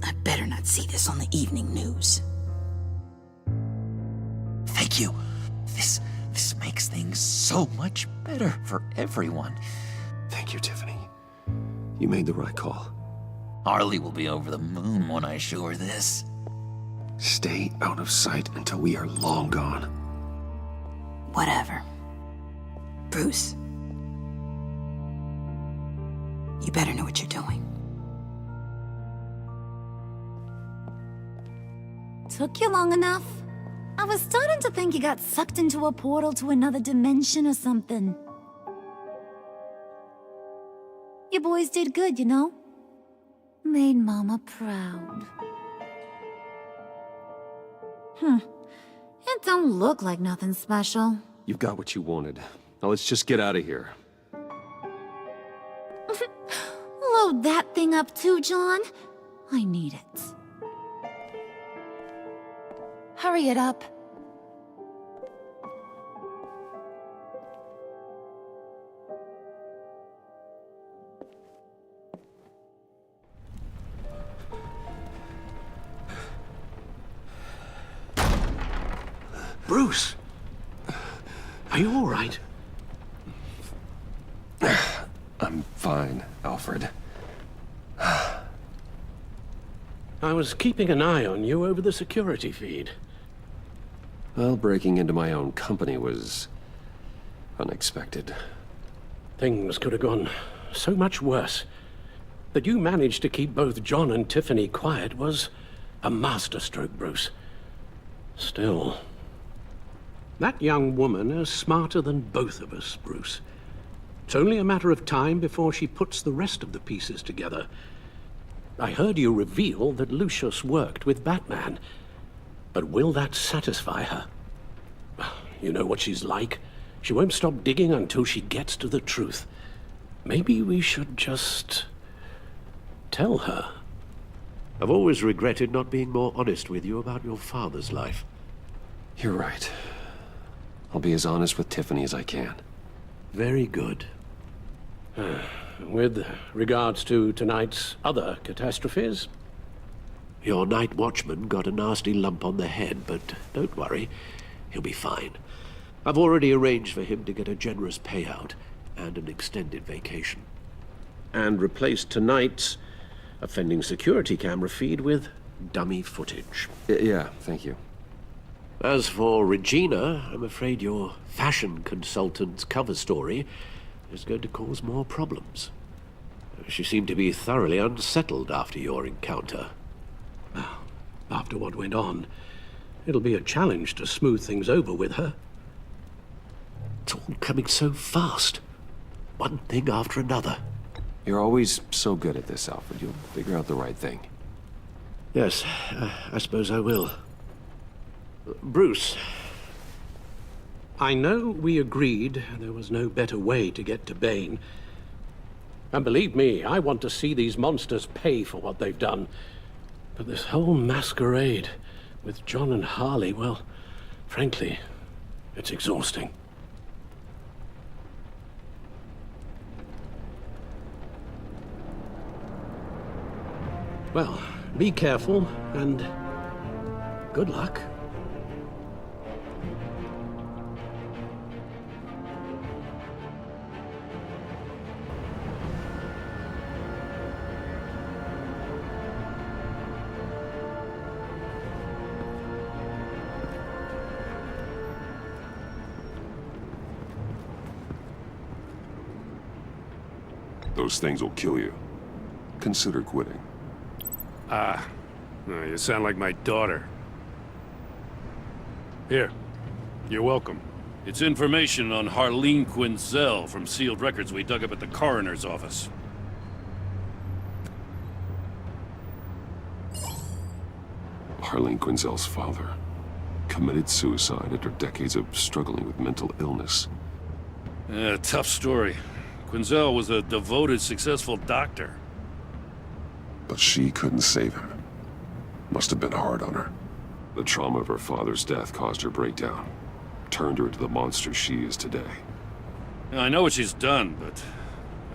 I better not see this on the evening news. Thank you. This makes things so much better for everyone. Thank you, Tiffany. You made the right call. Harley will be over the moon when I show her this. Stay out of sight until we are long gone. Whatever. Bruce. You better know what you're doing. Took you long enough? I was starting to think you got sucked into a portal to another dimension or something. You boys did good, Made Mama proud. It don't look like nothing special. You've got what you wanted. Now let's just get out of here. Load that thing up too, John. I need it. Hurry it up. Bruce! Are you all right? I'm fine, Alfred. I was keeping an eye on you over the security feed. Well, breaking into my own company was unexpected. Things could have gone so much worse. That you managed to keep both John and Tiffany quiet was a masterstroke, Bruce. Still, that young woman is smarter than both of us, Bruce. It's only a matter of time before she puts the rest of the pieces together. I heard you reveal that Lucius worked with Batman. But will that satisfy her? You know what she's like. She won't stop digging until she gets to the truth. Maybe we should just tell her. I've always regretted not being more honest with you about your father's life. You're right. I'll be as honest with Tiffany as I can. Very good. With regards to tonight's other catastrophes? Your night watchman got a nasty lump on the head, but don't worry, he'll be fine. I've already arranged for him to get a generous payout and an extended vacation. And replaced tonight's offending security camera feed with dummy footage. Yeah, thank you. As for Regina, I'm afraid your fashion consultant's cover story is going to cause more problems. She seemed to be thoroughly unsettled after your encounter. Well, after what went on, it'll be a challenge to smooth things over with her. It's all coming so fast. One thing after another. You're always so good at this, Alfred. You'll figure out the right thing. Yes, I suppose I will. Bruce. I know we agreed there was no better way to get to Bane. And believe me, I want to see these monsters pay for what they've done. But this whole masquerade with John and Harley, well, frankly, it's exhausting. Well, be careful, and good luck. Those things will kill you. Consider quitting. You sound like my daughter. Here, you're welcome. It's information on Harleen Quinzel from sealed records we dug up at the coroner's office. Harleen Quinzel's father committed suicide after decades of struggling with mental illness. Yeah, tough story. Quinzel was a devoted, successful doctor. But she couldn't save him. Must have been hard on her. The trauma of her father's death caused her breakdown. Turned her into the monster she is today. Now, I know what she's done, but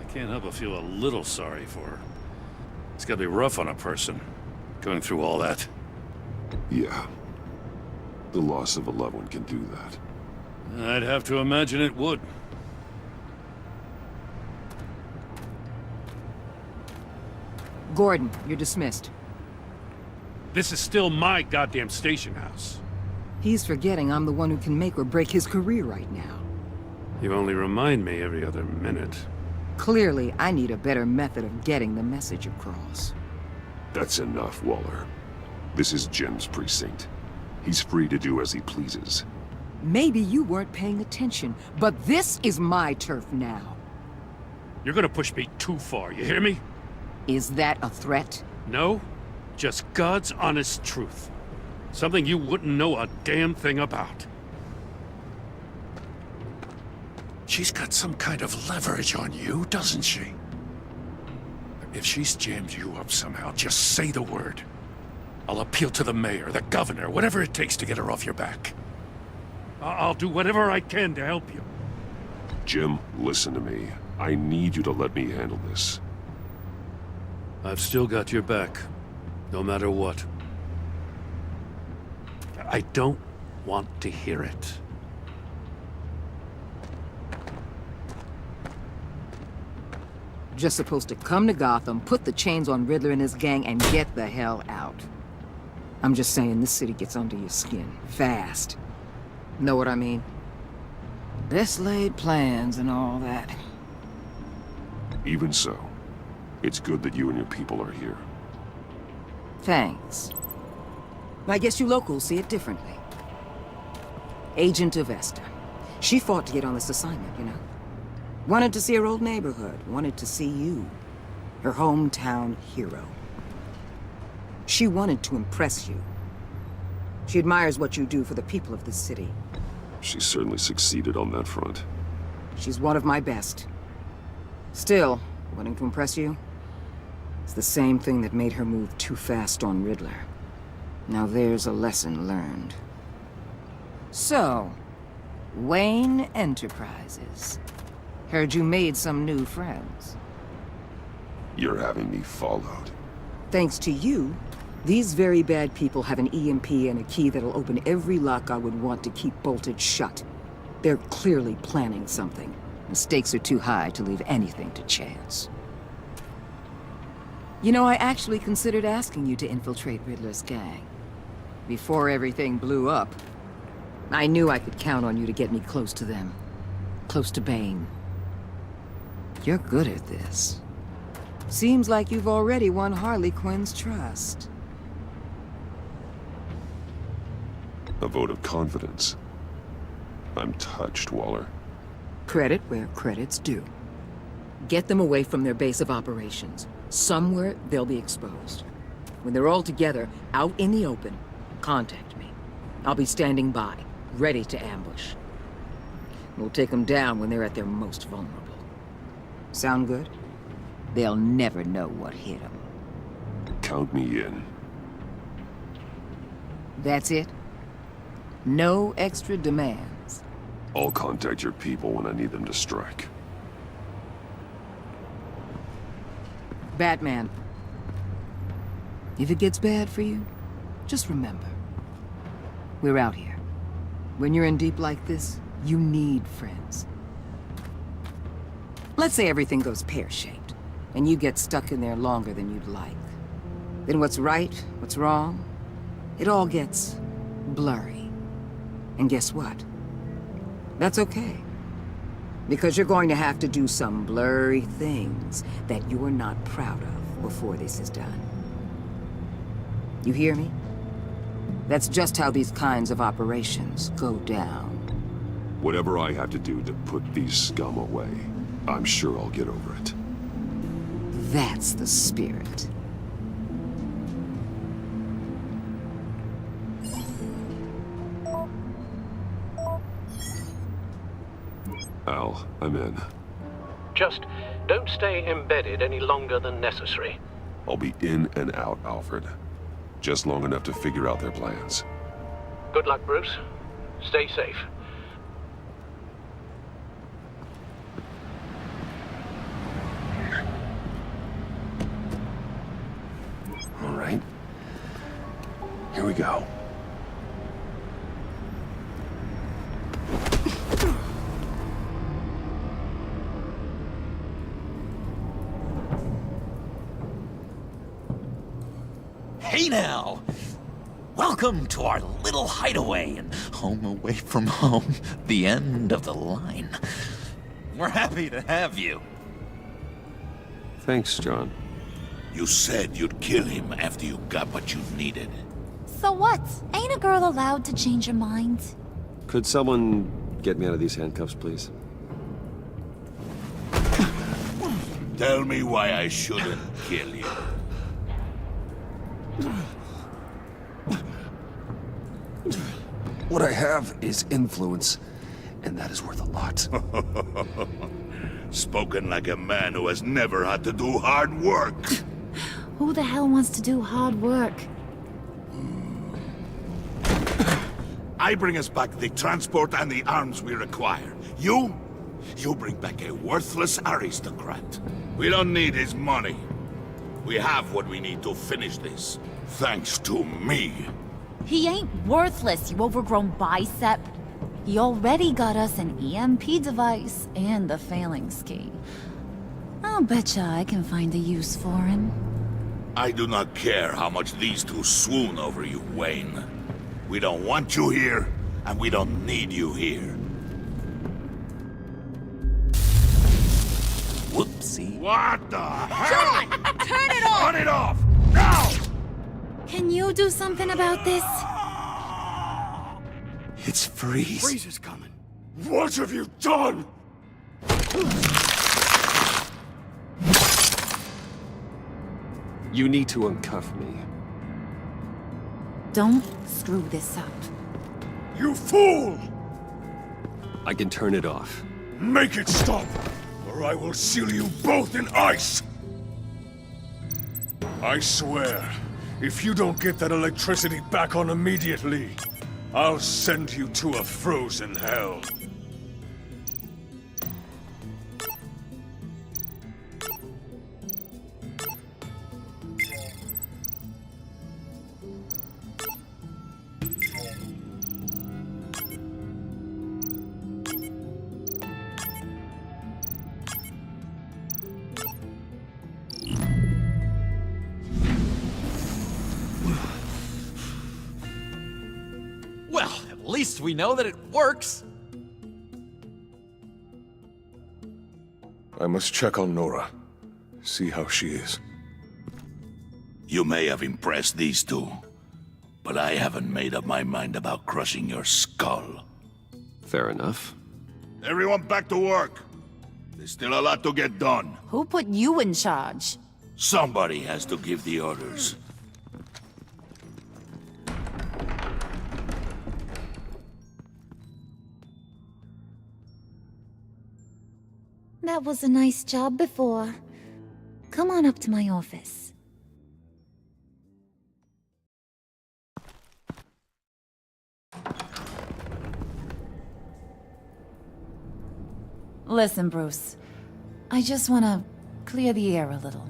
I can't help but feel a little sorry for her. It's gotta be rough on a person, going through all that. Yeah. The loss of a loved one can do that. I'd have to imagine it would. Gordon, you're dismissed. This is still my goddamn station house. He's forgetting I'm the one who can make or break his career right now. You only remind me every other minute. Clearly, I need a better method of getting the message across. That's enough, Waller. This is Jim's precinct. He's free to do as he pleases. Maybe you weren't paying attention, but this is my turf now. You're gonna push me too far, you hear me? Is that a threat? No, just God's honest truth. Something you wouldn't know a damn thing about. She's got some kind of leverage on you, doesn't she? If she's jammed you up somehow, just say the word. I'll appeal to the mayor, the governor, whatever it takes to get her off your back. I'll do whatever I can to help you. Jim, listen to me. I need you to let me handle this. I've still got your back, no matter what. I don't want to hear it. Just supposed to come to Gotham, put the chains on Riddler and his gang, and get the hell out. I'm just saying, this city gets under your skin, fast. Know what I mean? Best laid plans and all that. Even so, it's good that you and your people are here. Thanks. I guess you locals see it differently. Agent Avesta. She fought to get on this assignment, you know? Wanted to see her old neighborhood, wanted to see you, her hometown hero. She wanted to impress you. She admires what you do for the people of this city. She certainly succeeded on that front. She's one of my best. Still, wanting to impress you? It's the same thing that made her move too fast on Riddler. Now there's a lesson learned. So, Wayne Enterprises. Heard you made some new friends. You're having me followed. Thanks to you, these very bad people have an EMP and a key that'll open every lock I would want to keep bolted shut. They're clearly planning something. The stakes are too high to leave anything to chance. You know, I actually considered asking you to infiltrate Riddler's gang. Before everything blew up, I knew I could count on you to get me close to them. Close to Bane. You're good at this. Seems like you've already won Harley Quinn's trust. A vote of confidence. I'm touched, Waller. Credit where credit's due. Get them away from their base of operations. Somewhere they'll be exposed. When they're all together, out in the open, contact me. I'll be standing by, ready to ambush. We'll take them down when they're at their most vulnerable. Sound good? They'll never know what hit them. Count me in. That's it? No extra demands? I'll contact your people when I need them to strike. If it gets bad for you, just remember, we're out here. When you're in deep like this, you need friends. Let's say everything goes pear-shaped, and you get stuck in there longer than you'd like. Then what's right, what's wrong, it all gets blurry. And guess what? That's okay. Because you're going to have to do some blurry things that you're not proud of before this is done. You hear me? That's just how these kinds of operations go down. Whatever I have to do to put these scum away, I'm sure I'll get over it. That's the spirit. Al, I'm in. Just don't stay embedded any longer than necessary. I'll be in and out, Alfred. Just long enough to figure out their plans. Good luck, Bruce. Stay safe. All right. Here we go. Hey now! Welcome to our little hideaway and home away from home, the end of the line. We're happy to have you. Thanks, John. You said you'd kill him after you got what you needed. So what? Ain't a girl allowed to change her mind? Could someone get me out of these handcuffs, please? Tell me why I shouldn't kill you. What I have is influence, and that is worth a lot. Spoken like a man who has never had to do hard work. Who the hell wants to do hard work? I bring us back the transport and the arms we require. You bring back a worthless aristocrat. We don't need his money. We have what we need to finish this. Thanks to me. He ain't worthless, you overgrown bicep. He already got us an EMP device and the failing ski. I'll betcha I can find a use for him. I do not care how much these two swoon over you, Wayne. We don't want you here, and we don't need you here. Whoopsie. What the hell? John! Turn it off! Turn it off! Now! Can you do something about this? It's Freeze. Freeze is coming. What have you done? You need to uncuff me. Don't screw this up. You fool! I can turn it off. Make it stop, or I will seal you both in ice! I swear, if you don't get that electricity back on immediately, I'll send you to a frozen hell. Well, at least we know that it works. I must check on Nora. See how she is. You may have impressed these two, but I haven't made up my mind about crushing your skull. Fair enough. Everyone back to work. There's still a lot to get done. Who put you in charge? Somebody has to give the orders. That was a nice job before. Come on up to my office. Listen, Bruce. I just want to clear the air a little.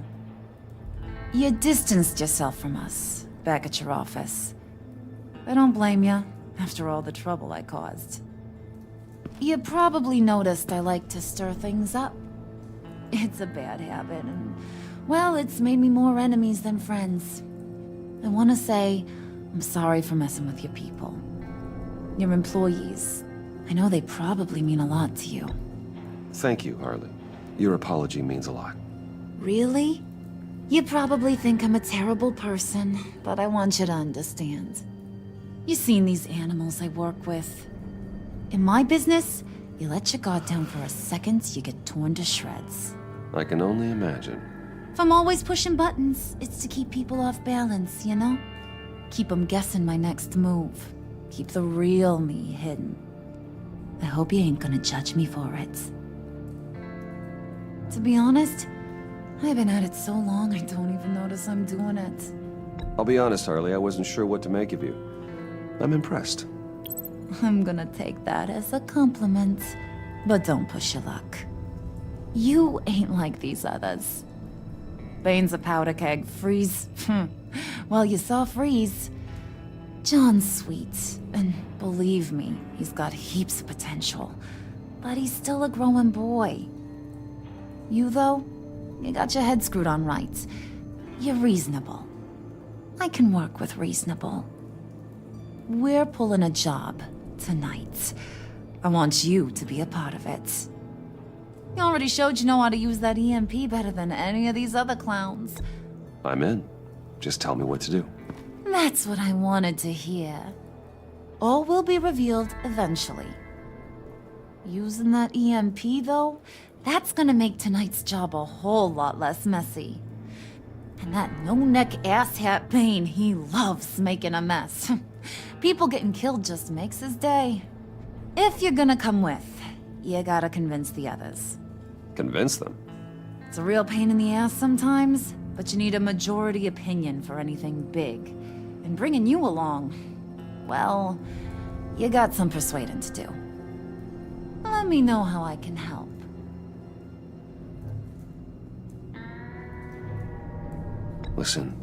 You distanced yourself from us, back at your office. I don't blame you, after all the trouble I caused. You probably noticed I like to stir things up. It's a bad habit, and, well, it's made me more enemies than friends. I want to say, I'm sorry for messing with your people. Your employees. I know they probably mean a lot to you. Thank you, Harley. Your apology means a lot. Really? You probably think I'm a terrible person, but I want you to understand. You've seen these animals I work with. In my business, you let your guard down for a second, you get torn to shreds. I can only imagine. If I'm always pushing buttons, it's to keep people off balance, you know? Keep them guessing my next move. Keep the real me hidden. I hope you ain't gonna judge me for it. To be honest, I've been at it so long I don't even notice I'm doing it. I'll be honest, Harley, I wasn't sure what to make of you. I'm impressed. I'm gonna take that as a compliment, but don't push your luck. You ain't like these others. Bane's a powder keg, Freeze. Well, you saw Freeze. John's sweet, and believe me, he's got heaps of potential. But he's still a growing boy. You, though, you got your head screwed on right. You're reasonable. I can work with reasonable. We're pulling a job tonight. I want you to be a part of it. You already showed you know how to use that EMP better than any of these other clowns. I'm in. Just tell me what to do. That's what I wanted to hear. All will be revealed eventually. Using that EMP, though, that's gonna make tonight's job a whole lot less messy. And that no-neck asshat Bane, he loves making a mess. People getting killed just makes his day. If you're gonna come with, you gotta convince the others. Convince them? It's a real pain in the ass sometimes, but you need a majority opinion for anything big. And bringing you along, well, you got some persuading to do. Let me know how I can help. Listen,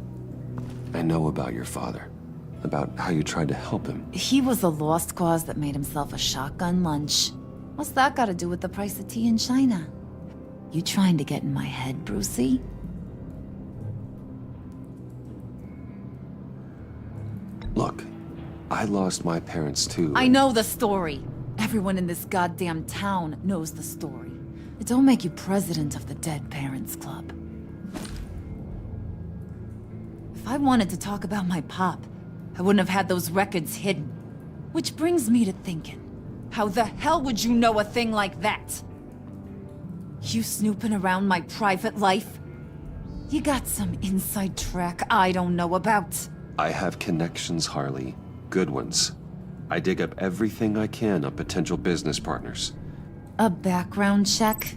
I know about your father. About how you tried to help him. He was a lost cause that made himself a shotgun lunch. What's that got to do with the price of tea in China? You trying to get in my head, Brucey? Look, I lost my parents too. I know the story. Everyone in this goddamn town knows the story. It don't make you president of the Dead Parents Club. If I wanted to talk about my pop, I wouldn't have had those records hidden. Which brings me to thinking, how the hell would you know a thing like that? You snooping around my private life? You got some inside track I don't know about. I have connections, Harley. Good ones. I dig up everything I can on potential business partners. A background check?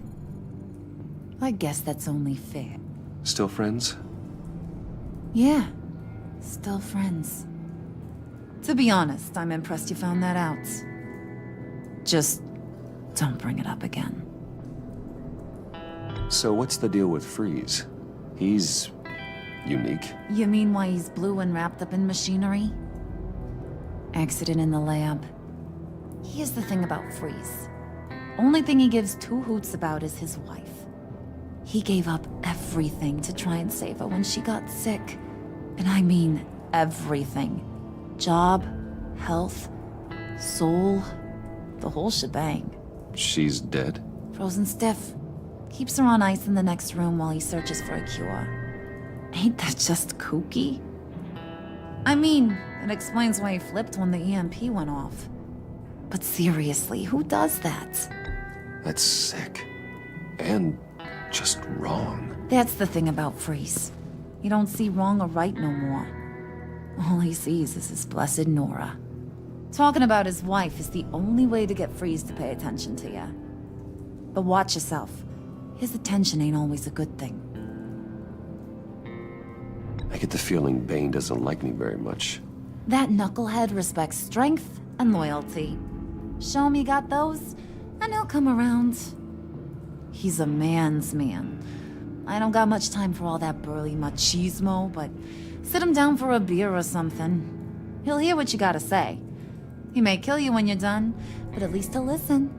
I guess that's only fair. Still friends? Yeah, still friends. To be honest, I'm impressed you found that out. Just don't bring it up again. So what's the deal with Freeze? He's unique. You mean why he's blue and wrapped up in machinery? Accident in the lab. Here's the thing about Freeze. Only thing he gives two hoots about is his wife. He gave up everything to try and save her when she got sick. And I mean everything. Job, health, soul, the whole shebang. She's dead? Frozen stiff. Keeps her on ice in the next room while he searches for a cure. Ain't that just kooky? I mean, it explains why he flipped when the EMP went off. But seriously, who does that? That's sick. And just wrong. That's the thing about Freeze. He don't see wrong or right no more. All he sees is his blessed Nora. Talking about his wife is the only way to get Freeze to pay attention to ya. But watch yourself. His attention ain't always a good thing. I get the feeling Bane doesn't like me very much. That knucklehead respects strength and loyalty. Show him you got those, and he'll come around. He's a man's man. I don't got much time for all that burly machismo, but sit him down for a beer or something. He'll hear what you gotta say. He may kill you when you're done, but at least he'll listen.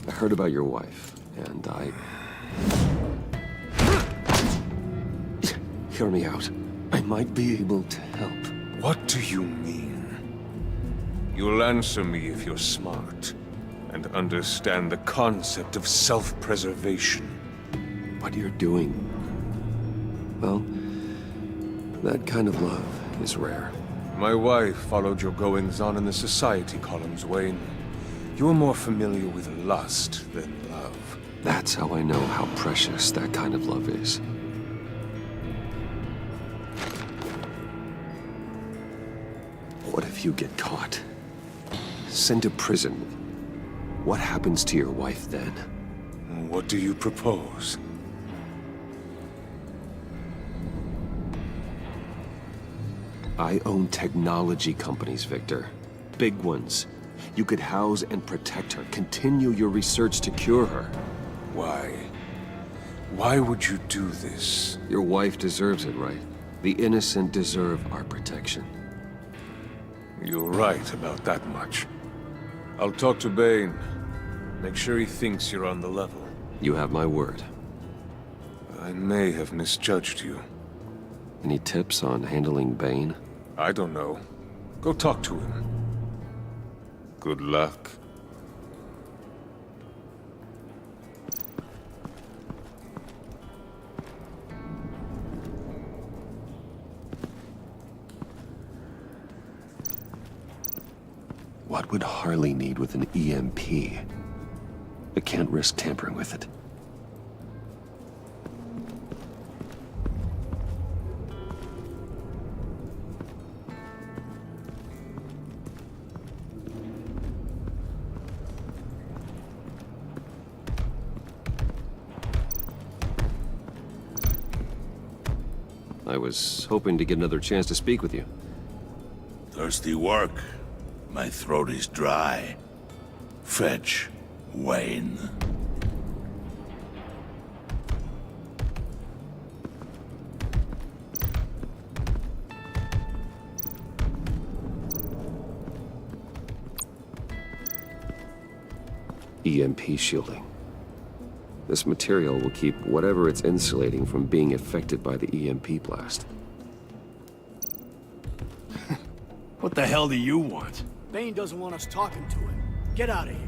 I heard about your wife, and Hear me out. I might be able to help. What do you mean? You'll answer me if you're smart, and understand the concept of self-preservation. What you're doing, well, that kind of love is rare. My wife followed your goings-on in the society columns, Wayne. You're more familiar with lust than love. That's how I know how precious that kind of love is. What if you get caught? Sent to prison? What happens to your wife then? What do you propose? I own technology companies, Victor. Big ones. You could house and protect her, continue your research to cure her. Why? Why would you do this? Your wife deserves it, right? The innocent deserve our protection. You're right about that much. I'll talk to Bane. Make sure he thinks you're on the level. You have my word. I may have misjudged you. Any tips on handling Bane? I don't know. Go talk to him. Good luck. What would Harley need with an EMP? I can't risk tampering with it. I was hoping to get another chance to speak with you. Thirsty work. My throat is dry. Fetch, Wayne. EMP shielding. This material will keep whatever it's insulating from being affected by the EMP blast. What the hell do you want? Bane doesn't want us talking to him. Get out of here.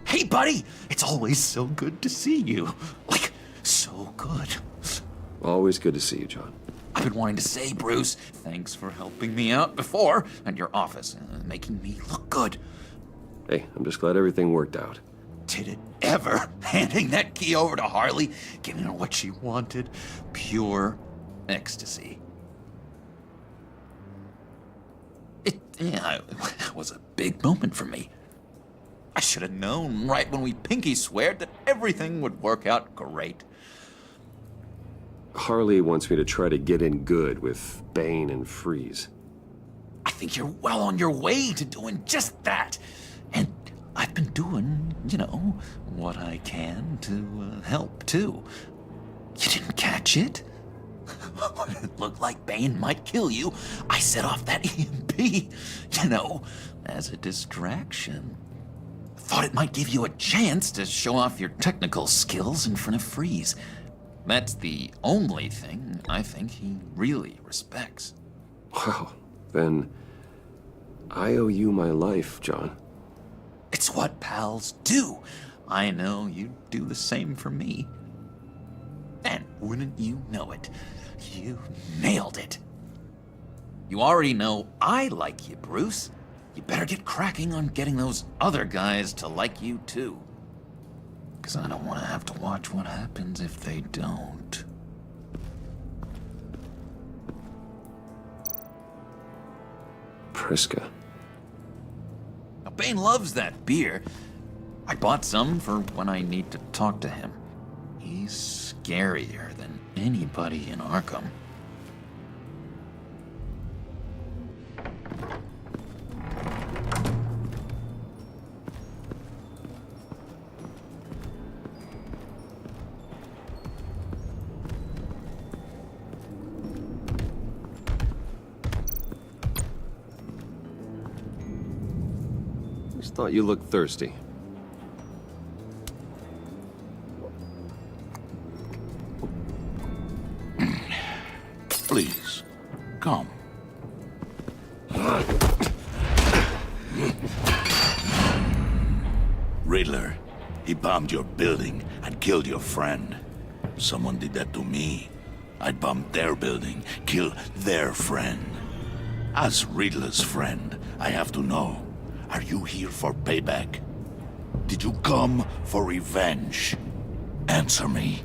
Hey, buddy! It's always so good to see you. Like, so good. Always good to see you, John. I've been wanting to say, Bruce, thanks for helping me out before at your office, making me look good. Hey, I'm just glad everything worked out. Did it ever? Handing that key over to Harley, giving her what she wanted. Pure ecstasy. It was a big moment for me. I should have known right when we pinky sweared that everything would work out great. Harley wants me to try to get in good with Bane and Freeze. I think you're well on your way to doing just that. And I've been doing, what I can to help, too. You didn't catch it? When it looked like Bane might kill you, I set off that EMP, as a distraction. Thought it might give you a chance to show off your technical skills in front of Freeze. That's the only thing I think he really respects. Wow, then I owe you my life, John. It's what pals do. I know you'd do the same for me. And wouldn't you know it, you nailed it. You already know I like you, Bruce. You better get cracking on getting those other guys to like you too. 'Cause I don't want to have to watch what happens if they don't. Priska. Now, Bane loves that beer. I bought some for when I need to talk to him. He's scarier than anybody in Arkham. Just thought you looked thirsty. Please, come. Riddler, he bombed your building and killed your friend. Someone did that to me. I'd bomb their building, kill their friend. As Riddler's friend, I have to know, are you here for payback? Did you come for revenge? Answer me,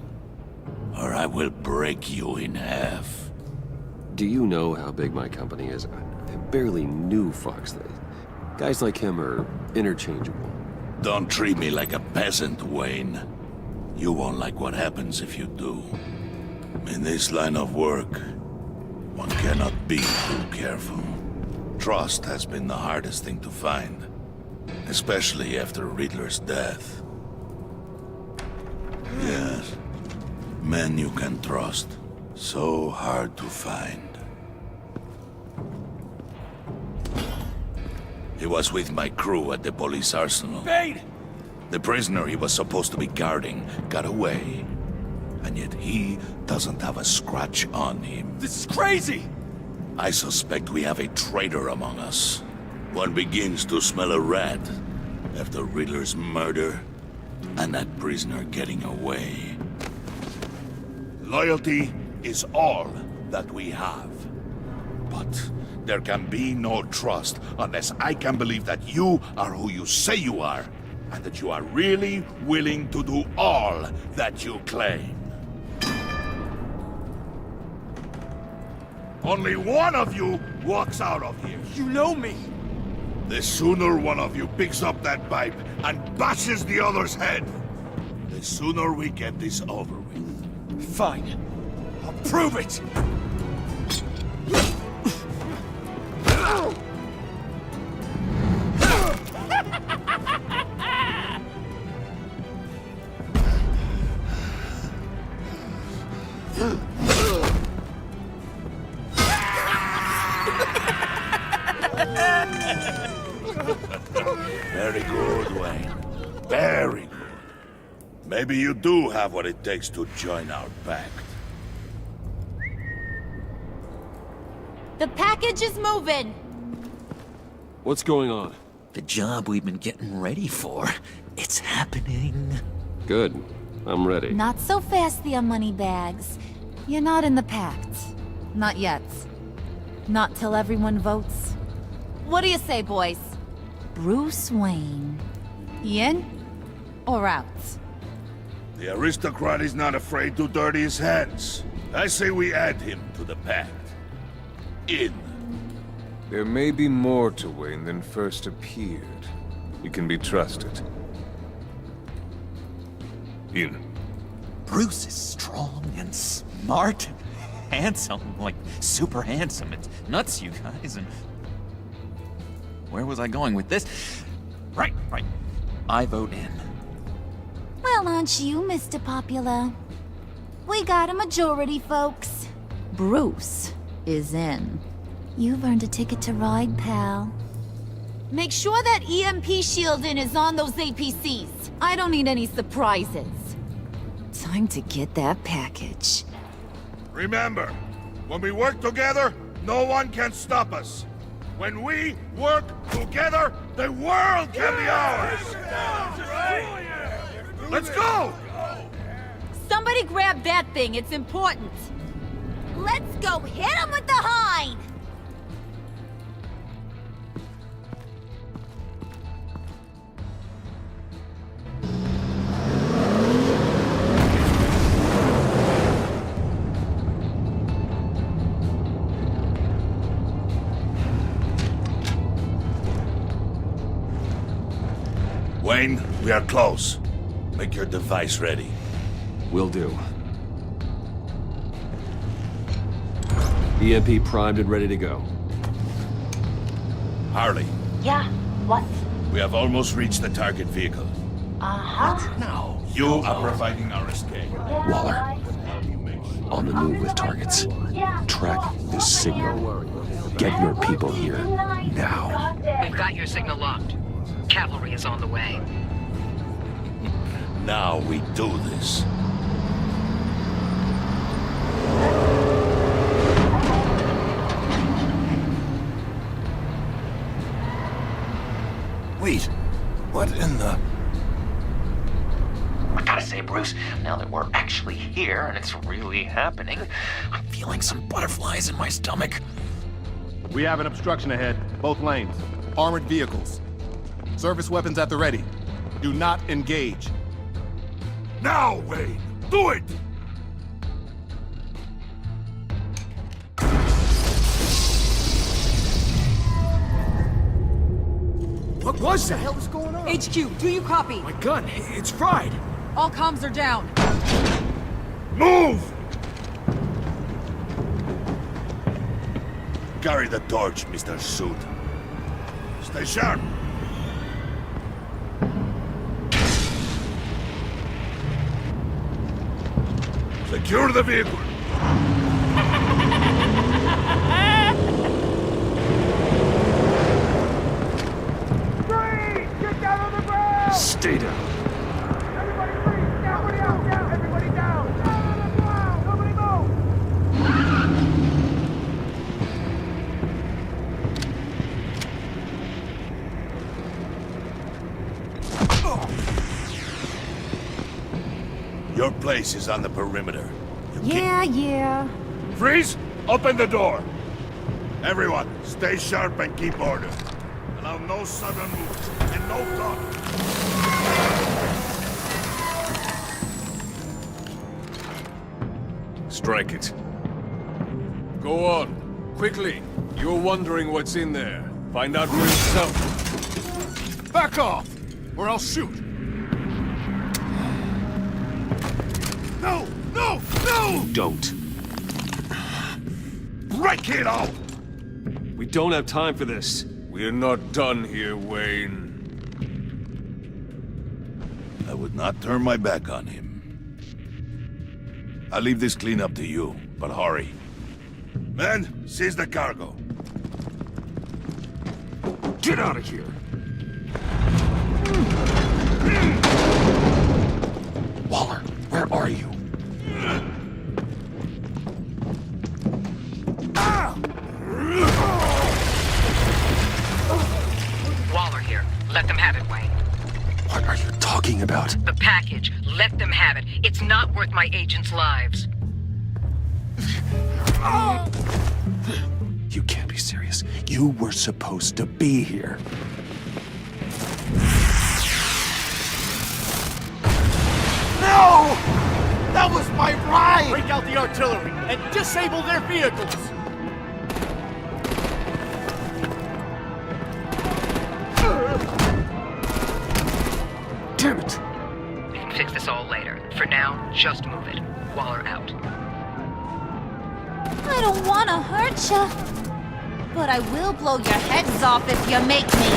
or I will break you in half. Do you know how big my company is? I barely knew Fox. Guys like him are interchangeable. Don't treat me like a peasant, Wayne. You won't like what happens if you do. In this line of work, one cannot be too careful. Trust has been the hardest thing to find, especially after Riddler's death. Yes, men you can trust. So hard to find. He was with my crew at the police arsenal. Bane! The prisoner he was supposed to be guarding got away. And yet he doesn't have a scratch on him. This is crazy! I suspect we have a traitor among us. One begins to smell a rat after Riddler's murder and that prisoner getting away. Loyalty is all that we have. But there can be no trust unless I can believe that you are who you say you are, and that you are really willing to do all that you claim. Only one of you walks out of here. You know me! The sooner one of you picks up that pipe and bashes the other's head, the sooner we get this over with. Fine. I'll prove it! Very good, Wayne. Very good. Maybe you do have what it takes to join our pact. The package is moving. What's going on? The job we've been getting ready for. It's happening. Good. I'm ready. Not so fast, the Moneybags. You're not in the pact. Not yet. Not till everyone votes. What do you say, boys? Bruce Wayne. In or out? The aristocrat is not afraid to dirty his hands. I say we add him to the pact. In. There may be more to Wayne than first appeared. You can be trusted. In. Bruce is strong and smart, handsome, like super handsome. It's nuts, you guys. And where was I going with this? Right. I vote in. Well, aren't you, Mr. Popular? We got a majority, folks. Bruce is in. You've earned a ticket to ride, pal. Make sure that EMP shielding is on those APCs. I don't need any surprises. Time to get that package. Remember, when we work together, no one can stop us. When we work together, the world can be ours! Let's go! Somebody grab that thing, it's important. Let's go hit him with the hind! Wayne, we are close. Make your device ready. Will do. EMP primed and ready to go. Harley, Yeah, what? we have almost reached the target vehicle. Uh-huh. Now, you are providing our escape. Waller. On the move with targets. Track this signal. Get your people here. Now. We've got your signal locked. Cavalry is on the way. Now we do this. Wait, what in the... I gotta say, Bruce, now that we're actually here and it's really happening, I'm feeling some butterflies in my stomach. We have an obstruction ahead, both lanes. Armored vehicles. Service weapons at the ready. Do not engage. Now, Wayne! Do it! What was that? What the hell is going on? HQ, do you copy? My gun, it's fried. All comms are down. Move! Carry the torch, Mr. Suit. Stay sharp. Secure the vehicle. Get down on the ground! Stay down. Everybody freeze! Everybody out! Down! Everybody down! Down on the ground! Nobody move! Your place is on the perimeter. Yeah. Freeze! Open the door! Everyone, stay sharp and keep order. Allow no sudden moves and no talk. Strike it. Go on. Quickly. You're wondering what's in there. Find out for yourself. Back off, or I'll shoot. No! No! No! Don't. Break it off! We don't have time for this. We're not done here, Wayne. I would not turn my back on him. I'll leave this clean up to you, but hurry. Men, seize the cargo. Get out of here. Waller, where are you? Waller here. Let them have it, Wayne. What are you talking about? The package. Let them have it. It's not worth my agents' lives. You can't be serious. You were supposed to be here. No! That was my ride! Break out the artillery and disable their vehicles! Damn it! We can fix this all later. For now, just move it. Waller out. I don't want to hurt ya, but I will blow your heads off if you make me.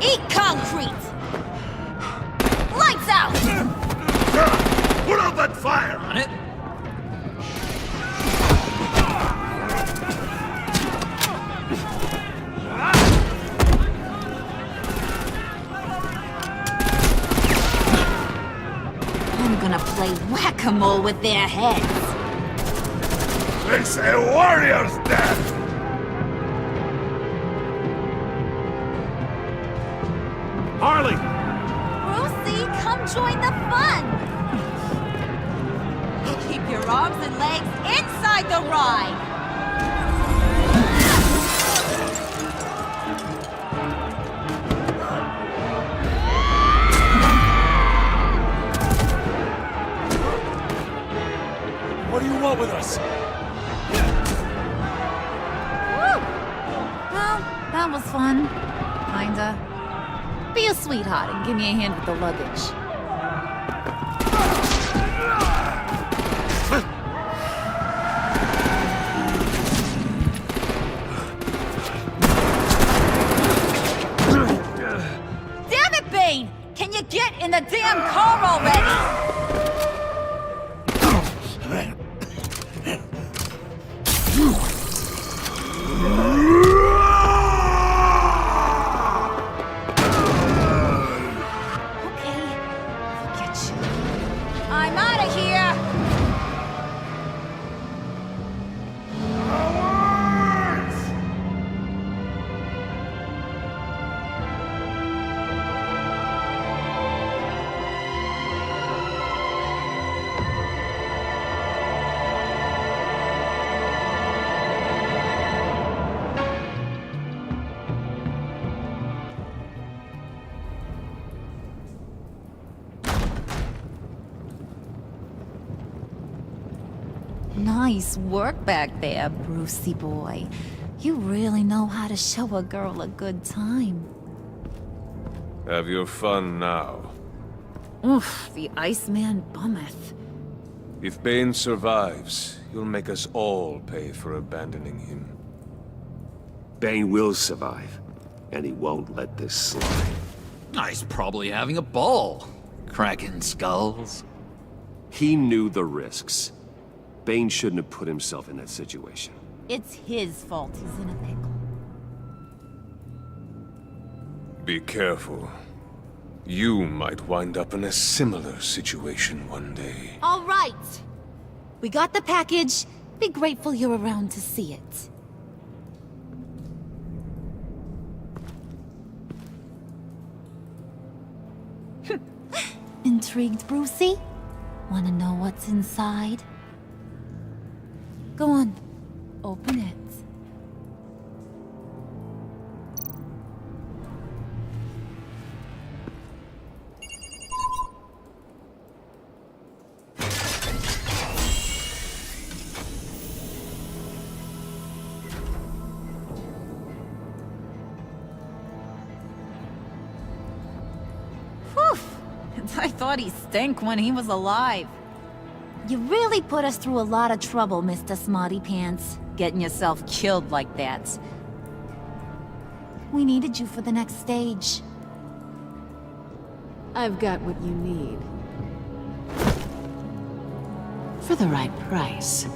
Eat concrete! Lights out! Put out that fire! On it. I'm gonna play whack-a-mole with their heads. It's a warrior's death! Harley! Brucey, come join the fun! Keep your arms and legs inside the ride! What do you want with us? Woo! Well, that was fun. Kinda. Be a sweetheart and give me a hand with the luggage. Damn it, Bane! Can you get in the damn car already? I'm out of here! Nice work back there, Brucey boy. You really know how to show a girl a good time. Have your fun now. Oof, the Iceman bummeth. If Bane survives, you'll make us all pay for abandoning him. Bane will survive, and he won't let this slide. He's probably having a ball. Cracking skulls. He knew the risks. Bane shouldn't have put himself in that situation. It's his fault he's in a pickle. Be careful. You might wind up in a similar situation one day. All right! We got the package. Be grateful you're around to see it. Intrigued, Brucey? Wanna know what's inside? Go on, open it. Whew! I thought he stank when he was alive. You really put us through a lot of trouble, Mr. Smarty Pants. Getting yourself killed like that. We needed you for the next stage. I've got what you need. For the right price.